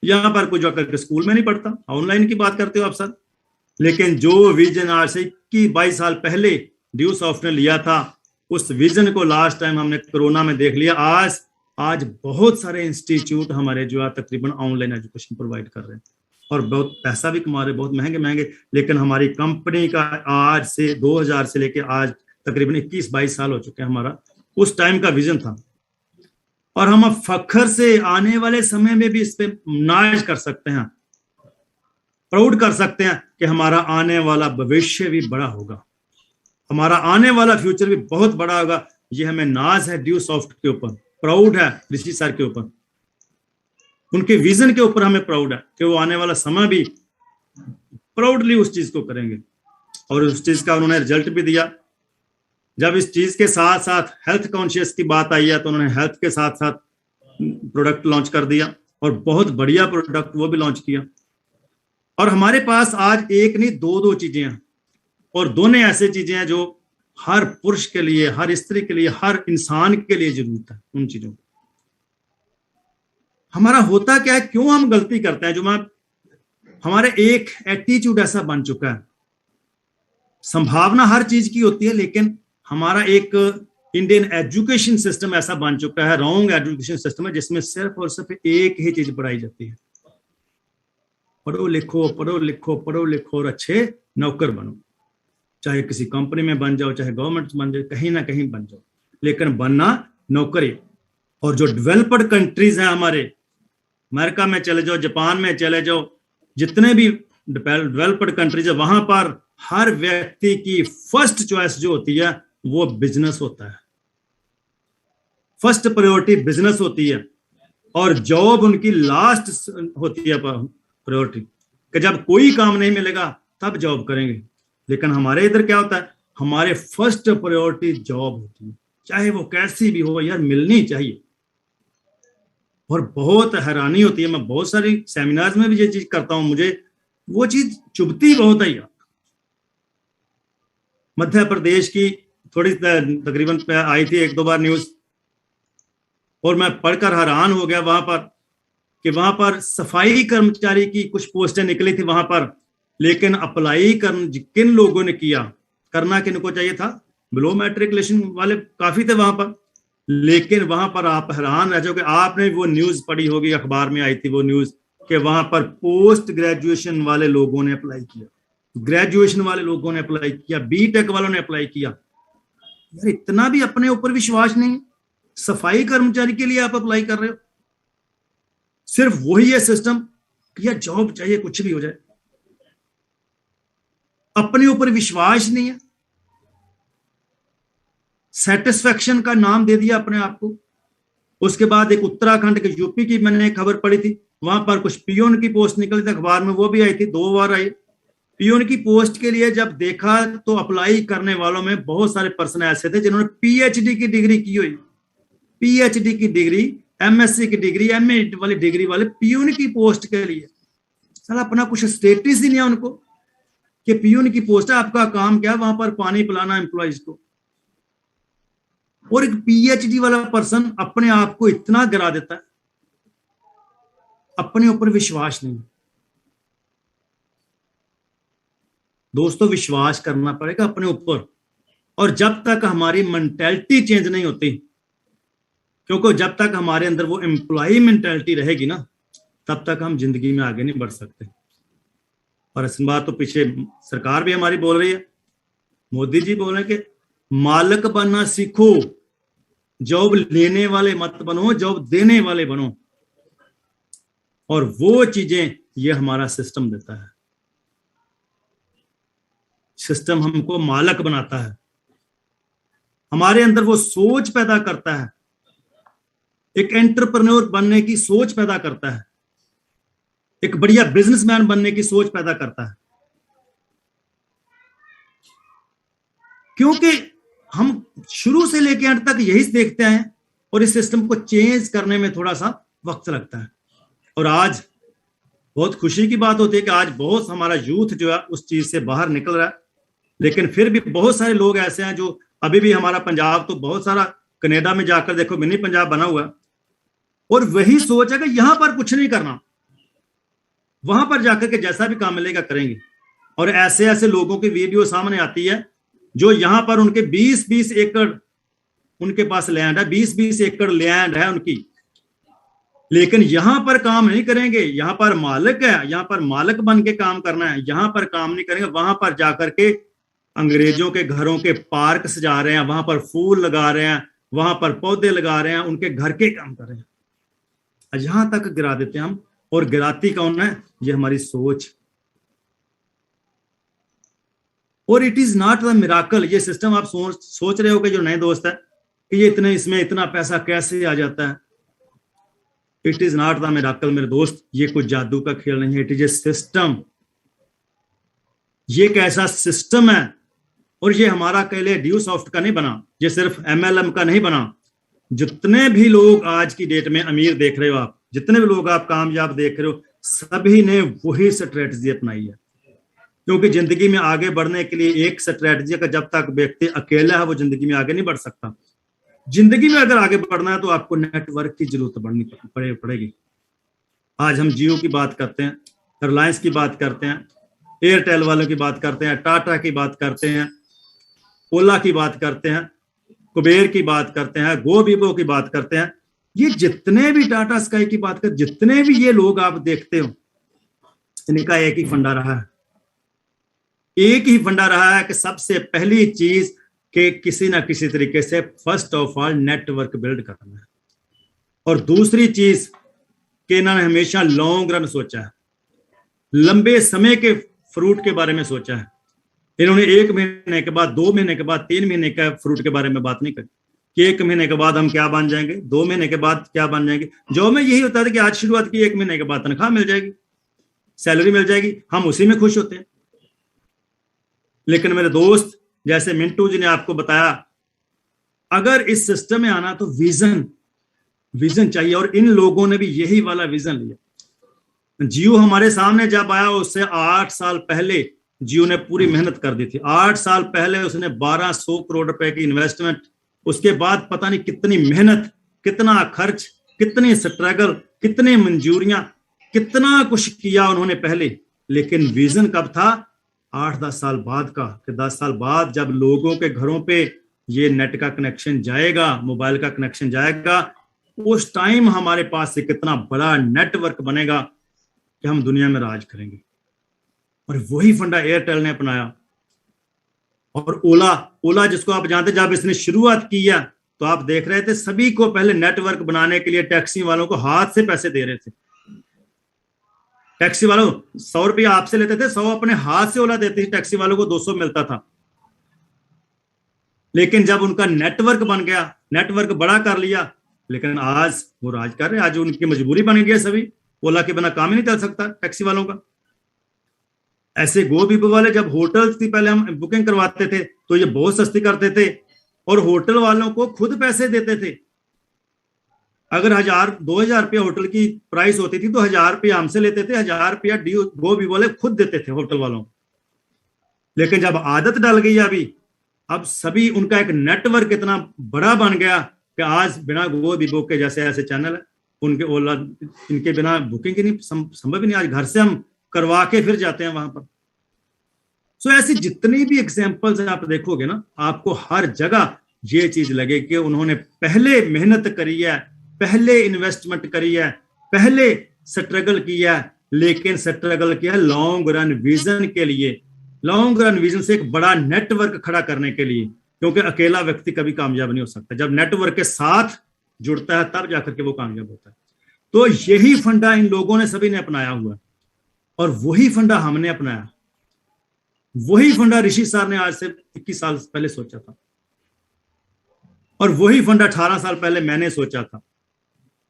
यहाँ पर कोई जाकर स्कूल में नहीं पढ़ता, ऑनलाइन की बात करते हो आप सर। लेकिन जो विजन आज से 21-22 साल पहले ड्यू सॉफ्ट ने लिया था, उस विजन को लास्ट टाइम हमने कोरोना में देख लिया। आज बहुत सारे इंस्टीट्यूट हमारे जो है तकरीबन ऑनलाइन एजुकेशन प्रोवाइड कर रहे हैं और बहुत पैसा भी कमा रहे, बहुत महंगे महंगे। लेकिन हमारी कंपनी का आज से 2000 से लेके आज तकरीबन 21-22 साल हो चुके हैं, हमारा उस टाइम का विजन था। और हम अब फख्र से आने वाले समय में भी इस पे नाज कर सकते हैं, प्राउड कर सकते हैं कि हमारा आने वाला भविष्य भी बड़ा होगा, हमारा आने वाला फ्यूचर भी बहुत बड़ा होगा। ये हमें नाज है ड्यू सॉफ्ट के ऊपर, प्राउड है ऋषि सर के ऊपर, उनके विजन के ऊपर हमें प्राउड है कि वो आने वाला समय भी प्राउडली उस चीज को करेंगे। और उस चीज का उन्होंने रिजल्ट भी दिया। जब इस चीज के साथ साथ हेल्थ कॉन्शियस की बात आई है तो उन्होंने हेल्थ के साथ साथ प्रोडक्ट लॉन्च कर दिया और बहुत बढ़िया प्रोडक्ट वो भी लॉन्च किया। और हमारे पास आज एक नहीं दो चीजें हैं, और दोनों ऐसे चीजें हैं जो हर पुरुष के लिए, हर स्त्री के लिए, हर इंसान के लिए जरूरत है। उन चीजों हमारा होता क्या है, क्यों हम गलती करते हैं, जो हमारे एक एटीट्यूड ऐसा बन चुका है। संभावना हर चीज की होती है, लेकिन हमारा एक इंडियन एजुकेशन सिस्टम ऐसा बन चुका है, रॉन्ग एजुकेशन सिस्टम है, जिसमें सिर्फ और सिर्फ एक ही चीज पढ़ाई जाती है, पढ़ो लिखो पढ़ो लिखो पढ़ो लिखो और अच्छे नौकर बनो, चाहे किसी कंपनी में बन जाओ, चाहे गवर्नमेंट बन जाओ, कहीं ना कहीं बन जाओ, लेकिन बनना नौकरी। और जो डेवलप्ड कंट्रीज हैं हमारे, अमेरिका में चले जाओ, जापान में चले जाओ, जितने भी डेवलप्ड कंट्रीज है, वहां पर हर व्यक्ति की फर्स्ट चॉइस जो होती है वो बिजनेस होता है, फर्स्ट प्रायोरिटी बिजनेस होती है, और जॉब उनकी लास्ट होती है प्रायोरिटी, कि जब कोई काम नहीं मिलेगा तब जॉब करेंगे। लेकिन हमारे इधर क्या होता है, हमारे फर्स्ट प्रायोरिटी जॉब होती है, चाहे वो कैसी भी हो यार, मिलनी चाहिए। और बहुत हैरानी होती है, मैं बहुत सारी सेमिनार्स में भी ये चीज करता हूं, मुझे वो चीज चुभती बहुत है यार। मध्य प्रदेश की थोड़ी तकरीबन आई थी 1-2 बार न्यूज, और मैं पढ़कर हैरान हो गया वहां पर कि वहां पर सफाई कर्मचारी की कुछ पोस्टें निकली थी वहां पर, लेकिन अप्लाई किन लोगों ने किया, करना किनको चाहिए था, बिलो मैट्रिकुलेशन वाले काफी थे वहां पर। लेकिन वहां पर आप हैरान रह जाओगे, आपने वो न्यूज पढ़ी होगी, अखबार में आई थी वो न्यूज, कि वहां पर पोस्ट ग्रेजुएशन वाले लोगों ने अप्लाई किया, ग्रेजुएशन वाले लोगों ने अप्लाई किया, बीटेक वालों ने अप्लाई किया। यार इतना भी अपने ऊपर विश्वास नहीं, सफाई कर्मचारी के लिए आप अप्लाई कर रहे हो। सिर्फ वही है सिस्टम कि यार जॉब चाहिए, कुछ भी हो जाए, अपने ऊपर विश्वास नहीं है। सेटिस्फेक्शन का नाम दे दिया अपने आप को। उसके बाद एक उत्तराखंड के यूपी की मैंने खबर पढ़ी थी, वहां पर कुछ पियोन की पोस्ट निकली थी अखबार में, वो भी आई थी, 2 बार आई। पियोन की पोस्ट के लिए जब देखा तो अप्लाई करने वालों में बहुत सारे पर्सन ऐसे थे जिन्होंने पीएचडी की डिग्री की हुई, पीएचडी की डिग्री, एमएससी की डिग्री, एमए वाली डिग्री वाले पियोन की पोस्ट के लिए। साला अपना कुछ स्टेटस ही नहीं है उनको कि पियोन की पोस्ट है, आपका काम क्या, वहां पर पानी पिलाना एम्प्लॉइज को। और एक पीएचडी वाला पर्सन अपने आप को इतना गिरा देता है, अपने ऊपर विश्वास नहीं। दोस्तों, विश्वास करना पड़ेगा अपने ऊपर, और जब तक हमारी मेंटालिटी चेंज नहीं होती, क्योंकि जब तक हमारे अंदर वो एम्प्लॉय मेंटालिटी रहेगी ना, तब तक हम जिंदगी में आगे नहीं बढ़ सकते। और इस बात तो पीछे सरकार भी हमारी बोल रही है, मोदी जी बोल रहे हैं कि मालिक बनना सीखो, जॉब लेने वाले मत बनो, जॉब देने वाले बनो। और वो चीजें ये हमारा सिस्टम देता है। सिस्टम हमको मालिक बनाता है, हमारे अंदर वो सोच पैदा करता है, एक एंटरप्रेन्योर बनने की सोच पैदा करता है, एक बढ़िया बिजनेसमैन बनने की सोच पैदा करता है। क्योंकि हम शुरू से लेकर अंत तक यही देखते हैं, और इस सिस्टम को चेंज करने में थोड़ा सा वक्त लगता है। और आज बहुत खुशी की बात होती है कि आज बहुत हमारा यूथ जो है उस चीज से बाहर निकल रहा है। लेकिन फिर भी बहुत सारे लोग ऐसे हैं जो अभी भी, हमारा पंजाब तो बहुत सारा, कनाडा में जाकर देखो मिनी पंजाब बना हुआ है, और वही सोच है कि यहां पर कुछ नहीं करना, वहां पर जाकर के जैसा भी काम मिलेगा करेंगे। और ऐसे ऐसे लोगों की वीडियो सामने आती है जो यहां पर उनके 20-20 एकड़ उनके पास लैंड है, 20-20 एकड़ लैंड है उनकी, लेकिन यहां पर काम नहीं करेंगे। यहां पर मालिक है, यहां पर मालिक बन के काम करना है, यहां पर काम नहीं करेंगे। वहां पर जाकर के अंग्रेजों के घरों के पार्क सजा रहे हैं, वहां पर फूल लगा रहे हैं, वहां पर पौधे लगा रहे हैं, उनके घर के काम कर रहे हैं। यहां तक गिरा देते हैं हम, और गिराती कौन है? ये हमारी सोच। और it is not the miracle. ये सिस्टम आप सोच रहे हो कि जो नए दोस्त है कि ये इतने, इसमें इतना पैसा कैसे आ जाता है। It is not the miracle मेरे दोस्त, ये कोई जादू का खेल नहीं है, इट इज ए सिस्टम। ये एक ऐसा सिस्टम है, और ये हमारा अकेले ड्यू सॉफ्ट का नहीं बना, ये सिर्फ एमएलएम का नहीं बना। जितने भी लोग आज की डेट में अमीर देख रहे हो आप, जितने भी लोग आप कामयाब देख रहे हो, सभी ने वही स्ट्रेटजी अपनाई है। क्योंकि जिंदगी में आगे बढ़ने के लिए एक स्ट्रेटजी का, जब तक व्यक्ति अकेला है वो जिंदगी में आगे नहीं बढ़ सकता। जिंदगी में अगर आगे बढ़ना है तो आपको नेटवर्क की जरूरत पड़ेगी। आज हम जियो की बात करते हैं, रिलायंस की बात करते हैं, एयरटेल वालों की बात करते हैं, टाटा की बात करते हैं, ओला की बात करते हैं, कुबेर की बात करते हैं, गोबीबो की बात करते हैं। ये जितने भी टाटा स्काई की बात कर, जितने भी ये लोग आप देखते हो, इनका एक ही फंडा रहा है, एक ही फंडा रहा है कि सबसे पहली चीज कि किसी ना किसी तरीके से first of all network build करना है, और दूसरी चीज कि इन्होंने हमेशा लॉन्ग रन सोचा है, लंबे समय के फ्रूट के बारे में सोचा है। इन्होंने 1 महीने के बाद, 2 महीने के बाद, 3 महीने का फ्रूट के बारे में बात नहीं करी कि 1 महीने के बाद हम क्या बन जाएंगे, 2 महीने के बाद क्या बन जाएंगे। जो में यही होता था कि आज शुरुआत की, 1 महीने के बाद तनख्वाह मिल जाएगी, सैलरी मिल जाएगी, हम उसी में खुश होते हैं। लेकिन मेरे दोस्त, जैसे मिंटू जी ने आपको बताया, अगर इस सिस्टम में आना तो विजन चाहिए, और इन लोगों ने भी यही वाला विजन लिया। जियो हमारे सामने जब आया, उससे 8 साल पहले जियो ने पूरी मेहनत कर दी थी। 8 साल पहले उसने 1200 करोड़ रुपए की इन्वेस्टमेंट, उसके बाद पता नहीं कितनी मेहनत, कितना खर्च, कितनी स्ट्रगल, कितनी मंजूरियां, कितना कुछ किया उन्होंने पहले। लेकिन विजन कब था? 8-10 साल बाद का, कि 10 साल बाद जब लोगों के घरों पे ये नेट का कनेक्शन जाएगा, मोबाइल का कनेक्शन जाएगा, उस टाइम हमारे पास से कितना बड़ा नेटवर्क बनेगा कि हम दुनिया में राज करेंगे। और वही फंडा एयरटेल ने अपनाया। और ओला जिसको आप जानते, जब इसने शुरुआत किया तो आप देख रहे थे सभी को पहले नेटवर्क बनाने के लिए टैक्सी वालों को हाथ से पैसे दे रहे थे। टैक्सी वालों 100 रुपया आपसे लेते थे, 100 अपने हाथ से ओला देती थी, टैक्सी वालों को 200 मिलता था। लेकिन जब उनका नेटवर्क बन गया, नेटवर्क बड़ा कर लिया, लेकिन आज वो राज कर रहे हैं। आज उनकी मजबूरी बन गई है, सभी ओला के बिना काम ही नहीं चल सकता टैक्सी वालों का। ऐसे गोबीबो वाले जब होटल की पहले हम बुकिंग करवाते थे तो ये बहुत सस्ती करते थे और होटल वालों को खुद पैसे देते थे। अगर 1000-2000 रुपया होटल की प्राइस होती थी तो 1000 रुपया हमसे लेते थे, 1000 रुपया गोबीबो वाले खुद देते थे होटल वालों। लेकिन जब आदत डल गई अभी, अब सभी उनका एक नेटवर्क इतना बड़ा बन गया कि आज बिना गोबीबो के जैसे ऐसे चैनल है, उनके ओला इनके बिना बुकिंग ही नहीं संभव ही नहीं। आज घर से हम करवा के फिर जाते हैं वहां पर। सो ऐसी जितनी भी एग्जांपल्स आप देखोगे ना, आपको हर जगह ये चीज लगे कि उन्होंने पहले मेहनत करी है, पहले इन्वेस्टमेंट करी है, पहले स्ट्रगल किया है, लेकिन स्ट्रगल किया लॉन्ग रन विजन के लिए, लॉन्ग रन विजन से एक बड़ा नेटवर्क खड़ा करने के लिए। क्योंकि अकेला व्यक्ति कभी कामयाब नहीं हो सकता, जब नेटवर्क के साथ जुड़ता है तब जाकर के वो कामयाब होता है। तो यही फंडा इन लोगों ने सभी ने अपनाया हुआ है और वही फंडा हमने अपनाया। वही फंडा ऋषि सर ने आज से 21 साल पहले सोचा था और वही फंडा 18 साल पहले मैंने सोचा था।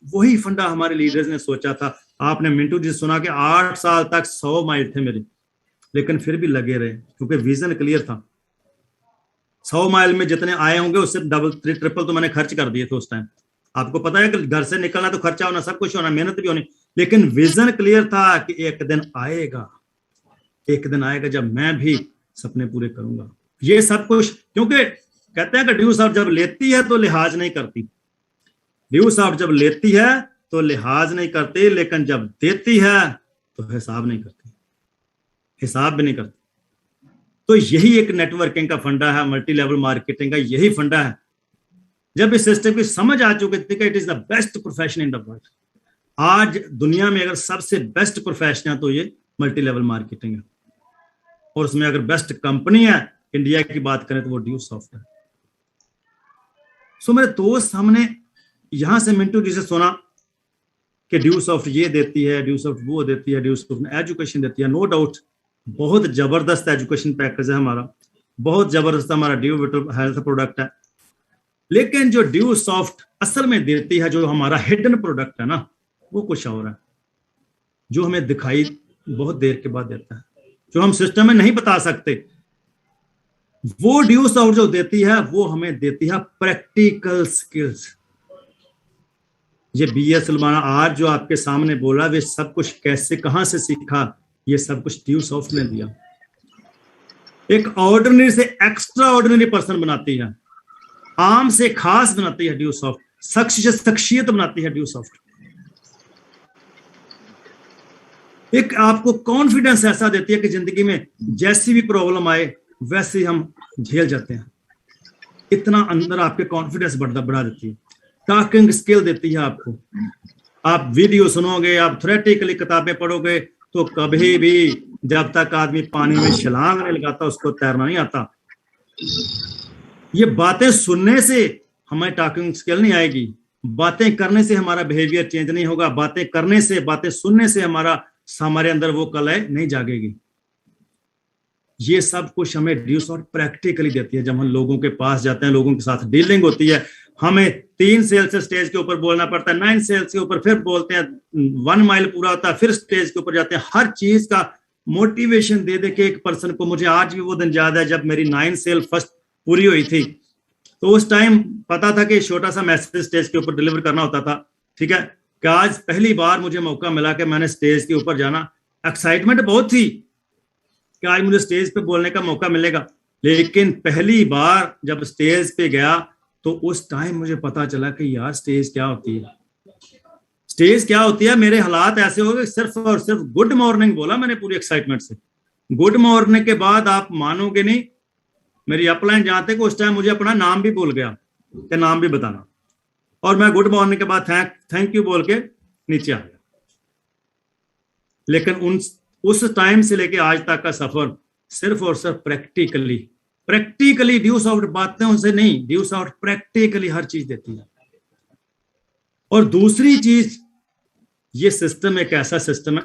वही फंडा हमारे लीडर्स ने सोचा था। आपने मिंटू जी सुना कि 8 साल तक 100 माइल थे मेरे, लेकिन फिर भी लगे रहे क्योंकि विजन क्लियर था। 100 माइल में जितने आए होंगे उससे डबल ट्रिपल तो मैंने खर्च कर दिए थे उस टाइम। आपको पता है कि घर से निकलना तो खर्चा होना, सब कुछ होना, मेहनत भी होनी, लेकिन विजन क्लियर था कि एक दिन आएगा, एक दिन आएगा जब मैं भी सपने पूरे करूंगा। ये सब कुछ क्योंकि कहते हैं कि ड्यू साहब जब लेती है तो लिहाज नहीं करती, ड्यू साहब जब लेती है तो लिहाज नहीं करती, लेकिन जब देती है तो हिसाब नहीं करती, हिसाब भी नहीं करती। तो यही एक नेटवर्किंग का फंडा है, मल्टी लेवल मार्केटिंग का यही फंडा है। जब इस सिस्टम की समझ आ चुकी है, it is the best profession in the world. आज दुनिया में अगर सबसे बेस्ट प्रोफेशन है तो ये मल्टी लेवल मार्केटिंग है, और उसमें अगर बेस्ट कंपनी है इंडिया की बात करें तो वो ड्यू सॉफ्ट है। सो मेरे दोस्त, हमने यहां से मिंटू जी से सुना कि ड्यू सॉफ्ट ये देती है, ड्यू सॉफ्ट वो देती है, ड्यू सॉफ्ट एजुकेशन देती है। नो डाउट बहुत जबरदस्त एजुकेशन पैकेज है हमारा, बहुत जबरदस्त हमारा ड्यू हेल्थ प्रोडक्ट है। लेकिन जो ड्यू सॉफ्ट असल में देती है, जो हमारा हिडन प्रोडक्ट है ना, वो कुछ और है, जो हमें दिखाई बहुत देर के बाद देता है, जो हम सिस्टम में नहीं बता सकते। वो ड्यू सॉफ्ट जो देती है वो हमें देती है प्रैक्टिकल स्किल्स। ये BS लुबाना आज जो आपके सामने बोला, वे सब कुछ कैसे कहां से सीखा, ये सब कुछ ड्यू सॉफ्ट ने दिया। एक ऑर्डिनरी से एक्स्ट्रा ऑर्डिनरी पर्सन बनाती है, आम से खास बनाती है ड्यू सॉफ्ट, शख्सियत बनाती है ड्यू सॉफ्ट। एक आपको कॉन्फिडेंस ऐसा देती है कि जिंदगी में जैसी भी प्रॉब्लम आए वैसे ही हम झेल जाते हैं। इतना अंदर आपके कॉन्फिडेंस बढ़ा देती है। टॉकिंग स्किल देती है आपको। आप वीडियो सुनोगे, आप थ्योरेटिकली किताबें पढ़ोगे तो कभी भी जब तक आदमी पानी में छलांग नहीं लगाता उसको तैरना नहीं आता। ये बातें सुनने से हमें टॉकिंग स्किल नहीं आएगी, बातें करने से हमारा बिहेवियर चेंज नहीं होगा, बातें करने से, बातें सुनने से हमारे अंदर वो कला नहीं जागेगी। ये सब कुछ हमें ड्यू सॉफ्ट प्रैक्टिकली देती है। जब हम लोगों के पास जाते हैं, लोगों के साथ डीलिंग होती है, हमें 3 सेल्स स्टेज के ऊपर बोलना पड़ता है, 9 सेल्स के ऊपर फिर बोलते हैं, 1 माइल पूरा होता है, फिर स्टेज के ऊपर जाते हैं। हर चीज का मोटिवेशन दे के एक पर्सन को, मुझे आज भी वो दिन याद है जब मेरी 9 सेल फर्स्ट पूरी हुई थी, तो उस टाइम पता था कि छोटा सा मैसेज स्टेज के ऊपर डिलीवर करना होता था। ठीक है, कि आज पहली बार मुझे मौका मिला कि मैंने स्टेज के ऊपर जाना। एक्साइटमेंट बहुत थी कि आज मुझे स्टेज पे बोलने का मौका मिलेगा, लेकिन पहली बार जब स्टेज पे गया तो उस टाइम मुझे पता चला कि यार स्टेज क्या होती है, स्टेज क्या होती है। मेरे हालात ऐसे हो गए, सिर्फ और सिर्फ गुड मॉर्निंग बोला मैंने पूरी एक्साइटमेंट से। गुड मॉर्निंग के बाद आप मानोगे नहीं, मेरी अपलाइन जानते कि उस टाइम मुझे अपना नाम भी भूल गया कि नाम भी बताना, और मैं गुड मॉर्निंग के बाद थैंक यू बोल के नीचे आ गया। लेकिन उस टाइम से लेके आज तक का सफर सिर्फ और सिर्फ प्रैक्टिकली ड्यू सॉफ्ट बातें उनसे नहीं, ड्यू सॉफ्ट प्रैक्टिकली हर चीज देती है। और दूसरी चीज, ये सिस्टम एक ऐसा सिस्टम है,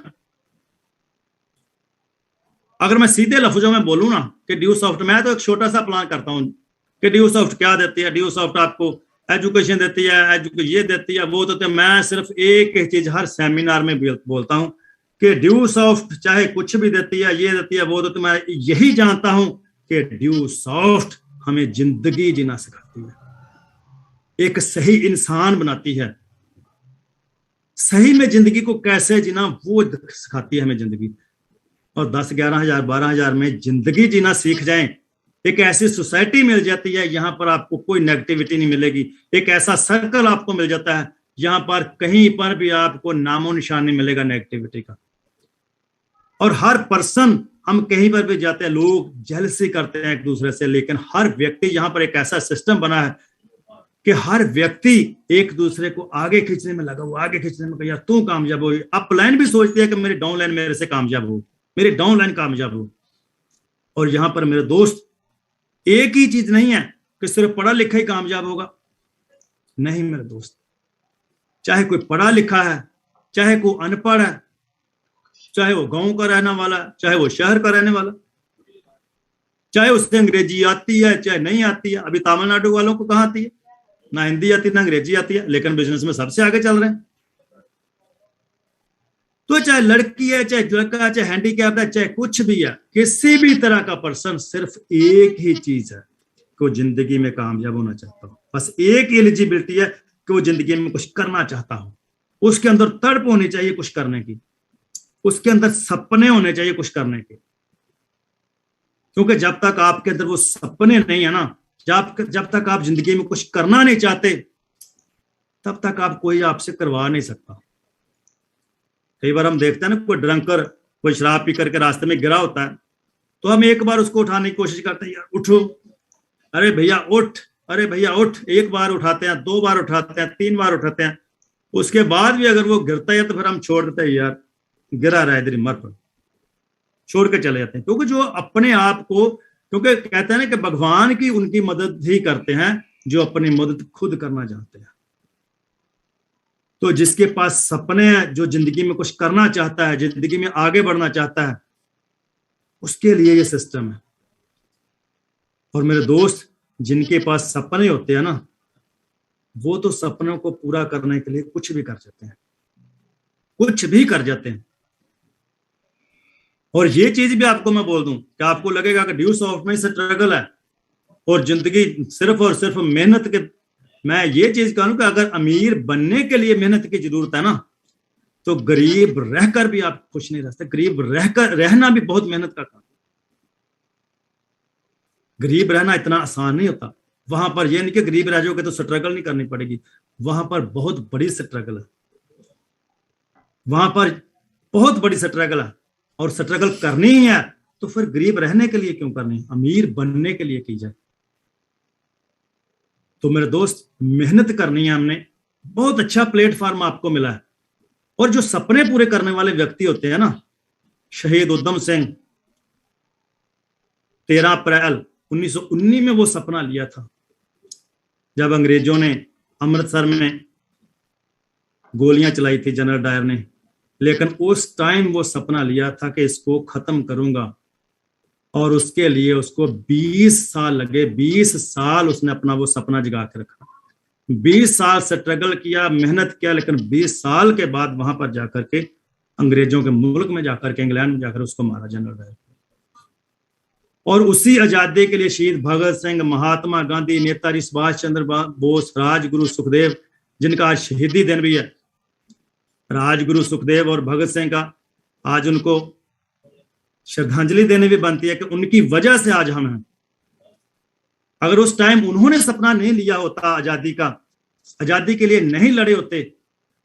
अगर मैं सीधे लफ्जों में बोलूं ना कि ड्यू सॉफ्ट, मैं तो एक छोटा सा प्लान करता हूं कि ड्यू सॉफ्ट क्या देती है, ड्यू सॉफ्ट आपको एजुकेशन देती है, ये देती है, वो देती है। मैं सिर्फ एक ही चीज हर सेमिनार में बोलता हूं कि ड्यू सॉफ्ट चाहे कुछ भी देती है, ये देती है, वो देती है, मैं यही जानता हूं कि ड्यू सॉफ्ट हमें जिंदगी जीना सिखाती है, एक सही इंसान बनाती है, सही में जिंदगी को कैसे जीना वो सिखाती है हमें जिंदगी। और 10-11 हज़ार 12 हज़ार में जिंदगी जीना सीख जाएं, एक ऐसी सोसाइटी मिल जाती है यहाँ पर आपको कोई नेगेटिविटी नहीं मिलेगी, एक ऐसा सर्कल आपको मिल जाता है यहाँ पर कहीं पर भी आपको नामो निशान नहीं मिलेगा नेगेटिविटी का। और हर पर्सन, हम कहीं पर भी जाते हैं लोग जेलसी करते हैं एक दूसरे से, लेकिन हर व्यक्ति, यहाँ पर एक ऐसा सिस्टम बना है कि हर व्यक्ति एक दूसरे को आगे खींचने में लगा हुआ, आगे खींचने में, यार तू कामयाब हो, अप लाइन भी सोचती है कि मेरी डाउन लाइन मेरे से कामयाब हो, मेरी डाउन लाइन कामयाब हो। और यहाँ पर मेरे दोस्त, एक ही चीज नहीं है कि सिर्फ पढ़ा लिखा ही कामयाब होगा, नहीं मेरे दोस्त, चाहे कोई पढ़ा लिखा है, चाहे कोई अनपढ़ है, चाहे वो गांव का रहने वाला, चाहे वो शहर का रहने वाला, चाहे उससे अंग्रेजी आती है चाहे नहीं आती है। अभी तमिलनाडु वालों को कहाँ आती है, ना हिंदी आती ना अंग्रेजी आती है, लेकिन बिजनेस में सबसे आगे चल रहे हैं। तो चाहे लड़की है, चाहे लड़का है, चाहे हैंडीकैप है, चाहे कुछ भी है, किसी भी तरह का पर्सन, सिर्फ एक ही चीज है कि वो जिंदगी में कामयाब होना चाहता हो। बस एक एलिजिबिलिटी है कि वो जिंदगी में कुछ करना चाहता हो, उसके अंदर तड़प होनी चाहिए कुछ करने की, उसके अंदर सपने होने चाहिए कुछ करने के। क्योंकि जब तक आपके अंदर वो सपने नहीं है ना, जब तक आप जिंदगी में कुछ करना नहीं चाहते, तब तक आप कोई आपसे करवा नहीं सकता। कई बार हम देखते हैं ना, कोई ड्रंकर, कोई शराब पी करके रास्ते में गिरा होता है, तो हम एक बार उसको उठाने की कोशिश करते हैं, यार उठो, अरे भैया उठ, अरे भैया उठ। एक बार उठाते हैं, 2 बार उठाते हैं, 3 बार उठाते हैं, उसके बाद भी अगर वो गिरता है तो फिर हम छोड़ देते हैं, यार गिरा रहा है इधर मर पर, छोड़ के चले जाते हैं। क्योंकि जो अपने आप को, क्योंकि कहते हैं ना कि भगवान की उनकी मदद ही करते हैं जो अपनी मदद खुद करना चाहते हैं। तो जिसके पास सपने हैं, जो जिंदगी में कुछ करना चाहता है, जिंदगी में आगे बढ़ना चाहता है, उसके लिए ये सिस्टम है। और मेरे दोस्त, जिनके पास सपने होते हैं ना, वो तो सपनों को पूरा करने के लिए कुछ भी कर जाते हैं, कुछ भी कर जाते हैं। और ये चीज भी आपको मैं बोल दूं कि आपको लगेगा कि ड्यू सॉफ्ट में स्ट्रगल है और जिंदगी सिर्फ और सिर्फ मेहनत के, मैं ये चीज कहूं कि अगर अमीर बनने के लिए मेहनत की जरूरत है ना, तो गरीब रहकर भी आप खुश नहीं रह सकते। गरीब रहना भी बहुत मेहनत का काम। गरीब रहना इतना आसान नहीं होता। वहां पर ये नहीं कि गरीब रह जाओगे तो स्ट्रगल नहीं करनी पड़ेगी, वहां पर बहुत बड़ी स्ट्रगल है, वहां पर बहुत बड़ी स्ट्रगल है। और स्ट्रगल करनी ही है तो फिर गरीब रहने के लिए क्यों करनी, अमीर बनने के लिए की जाए। तो मेरे दोस्त, मेहनत करनी है हमने, बहुत अच्छा प्लेटफॉर्म आपको मिला है। और जो सपने पूरे करने वाले व्यक्ति होते हैं ना, शहीद उधम सिंह 13 अप्रैल 1919 में वो सपना लिया था, जब अंग्रेजों ने अमृतसर में गोलियां चलाई थी जनरल डायर ने। लेकिन उस टाइम वो सपना लिया था कि इसको खत्म करूंगा, और उसके लिए उसको 20 साल लगे। 20 साल उसने अपना वो सपना जगा के रखा, 20 साल स्ट्रगल किया, मेहनत किया, लेकिन 20 साल के बाद वहां पर जाकर के अंग्रेजों के मुल्क में जाकर के, इंग्लैंड में जाकर उसको मारा जनरल डायर। और उसी आजादी के लिए शहीद भगत सिंह, महात्मा गांधी, नेताजी सुभाष चंद्र बोस, राजगुरु सुखदेव, जिनका आज शहीदी दिन भी है, राजगुरु सुखदेव और भगत सिंह का आज उनको श्रद्धांजलि देने भी बनती है कि उनकी वजह से आज हम हैं। अगर उस टाइम उन्होंने सपना नहीं लिया होता आजादी का, आजादी के लिए नहीं लड़े होते,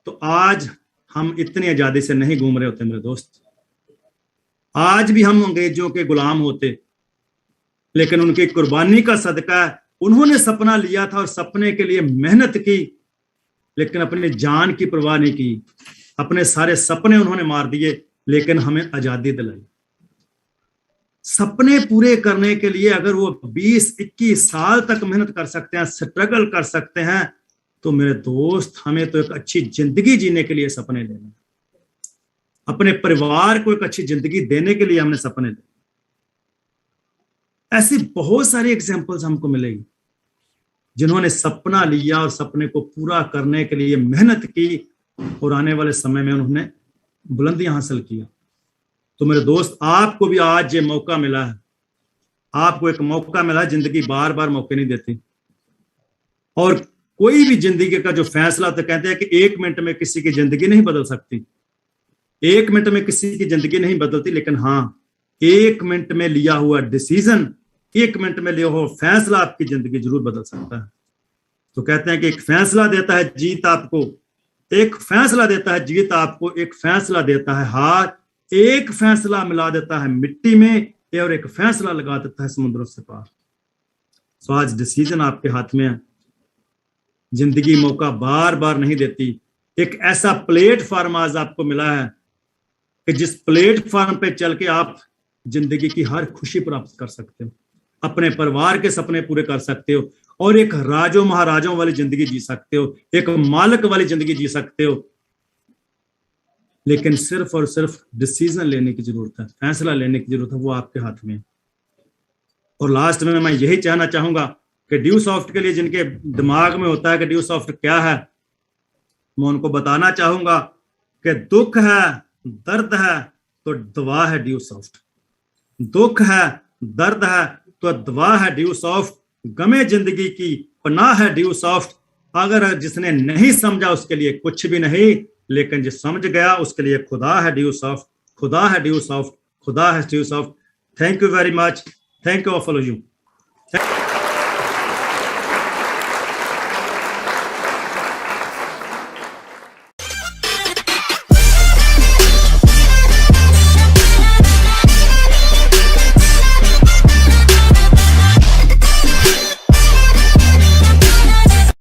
तो आज हम इतनी आजादी से नहीं घूम रहे होते मेरे दोस्त। आज भी हम अंग्रेजों के गुलाम होते, लेकिन उनकी कुर्बानी का सदका है, उन्होंने सपना लिया था और सपने के लिए मेहनत की, लेकिन अपनी जान की परवाह नहीं की। अपने सारे सपने उन्होंने मार दिए, लेकिन हमें आजादी दिलाई। सपने पूरे करने के लिए अगर वो 20-21 साल तक मेहनत कर सकते हैं, स्ट्रगल कर सकते हैं, तो मेरे दोस्त, हमें तो एक अच्छी जिंदगी जीने के लिए सपने लेने, अपने परिवार को एक अच्छी जिंदगी देने के लिए हमने सपने लेने। ऐसी बहुत सारी एग्जांपल्स हमको मिलेगी। जिन्होंने सपना लिया और सपने को पूरा करने के लिए मेहनत की और आने वाले समय में उन्होंने बुलंदियां हासिल किया। तो मेरे दोस्त, आपको भी आज ये मौका मिला है, आपको एक मौका मिला है। जिंदगी बार बार मौके नहीं देती, और कोई भी जिंदगी का जो फैसला, तो कहते हैं कि 1 मिनट में किसी की जिंदगी नहीं बदल सकती, 1 मिनट में किसी की जिंदगी नहीं बदलती, लेकिन हाँ 1 मिनट में लिया हुआ डिसीजन, 1 मिनट में लिया हुआ फैसला आपकी जिंदगी जरूर बदल सकता है। तो कहते हैं कि एक फैसला देता है जीत आपको, एक फैसला देता है जीत आपको, एक फैसला देता है हार, एक फैसला मिला देता है मिट्टी में, और एक फैसला लगा देता है समुद्रों से पार। तो आज डिसीजन आपके हाथ में है। जिंदगी मौका बार बार नहीं देती। एक ऐसा प्लेटफॉर्म आज आपको मिला है कि जिस प्लेटफॉर्म पे चल के आप जिंदगी की हर खुशी प्राप्त कर सकते हो, अपने परिवार के सपने पूरे कर सकते हो, और एक राजों महाराजों वाली जिंदगी जी सकते हो, एक मालिक वाली जिंदगी जी सकते हो। लेकिन सिर्फ और सिर्फ डिसीजन लेने की जरूरत है, फैसला लेने की जरूरत है, वो आपके हाथ में है। और लास्ट में मैं यही कहना चाहूंगा कि ड्यू सॉफ्ट के लिए जिनके दिमाग में होता है कि ड्यू सॉफ्ट क्या है, मैं उनको बताना चाहूंगा कि दुख है, दर्द है तो दवा है ड्यू सॉफ्ट। दुख है, दर्द है तो दवा है ड्यू सॉफ्ट। गमे जिंदगी की पनाह है ड्यू सॉफ्ट। अगर जिसने नहीं समझा उसके लिए कुछ भी नहीं, लेकिन जो समझ गया उसके लिए खुदा है ड्यू सॉफ्ट, खुदा है ड्यू सॉफ्ट, खुदा है due soft. Thank you very much. Thank you all for you.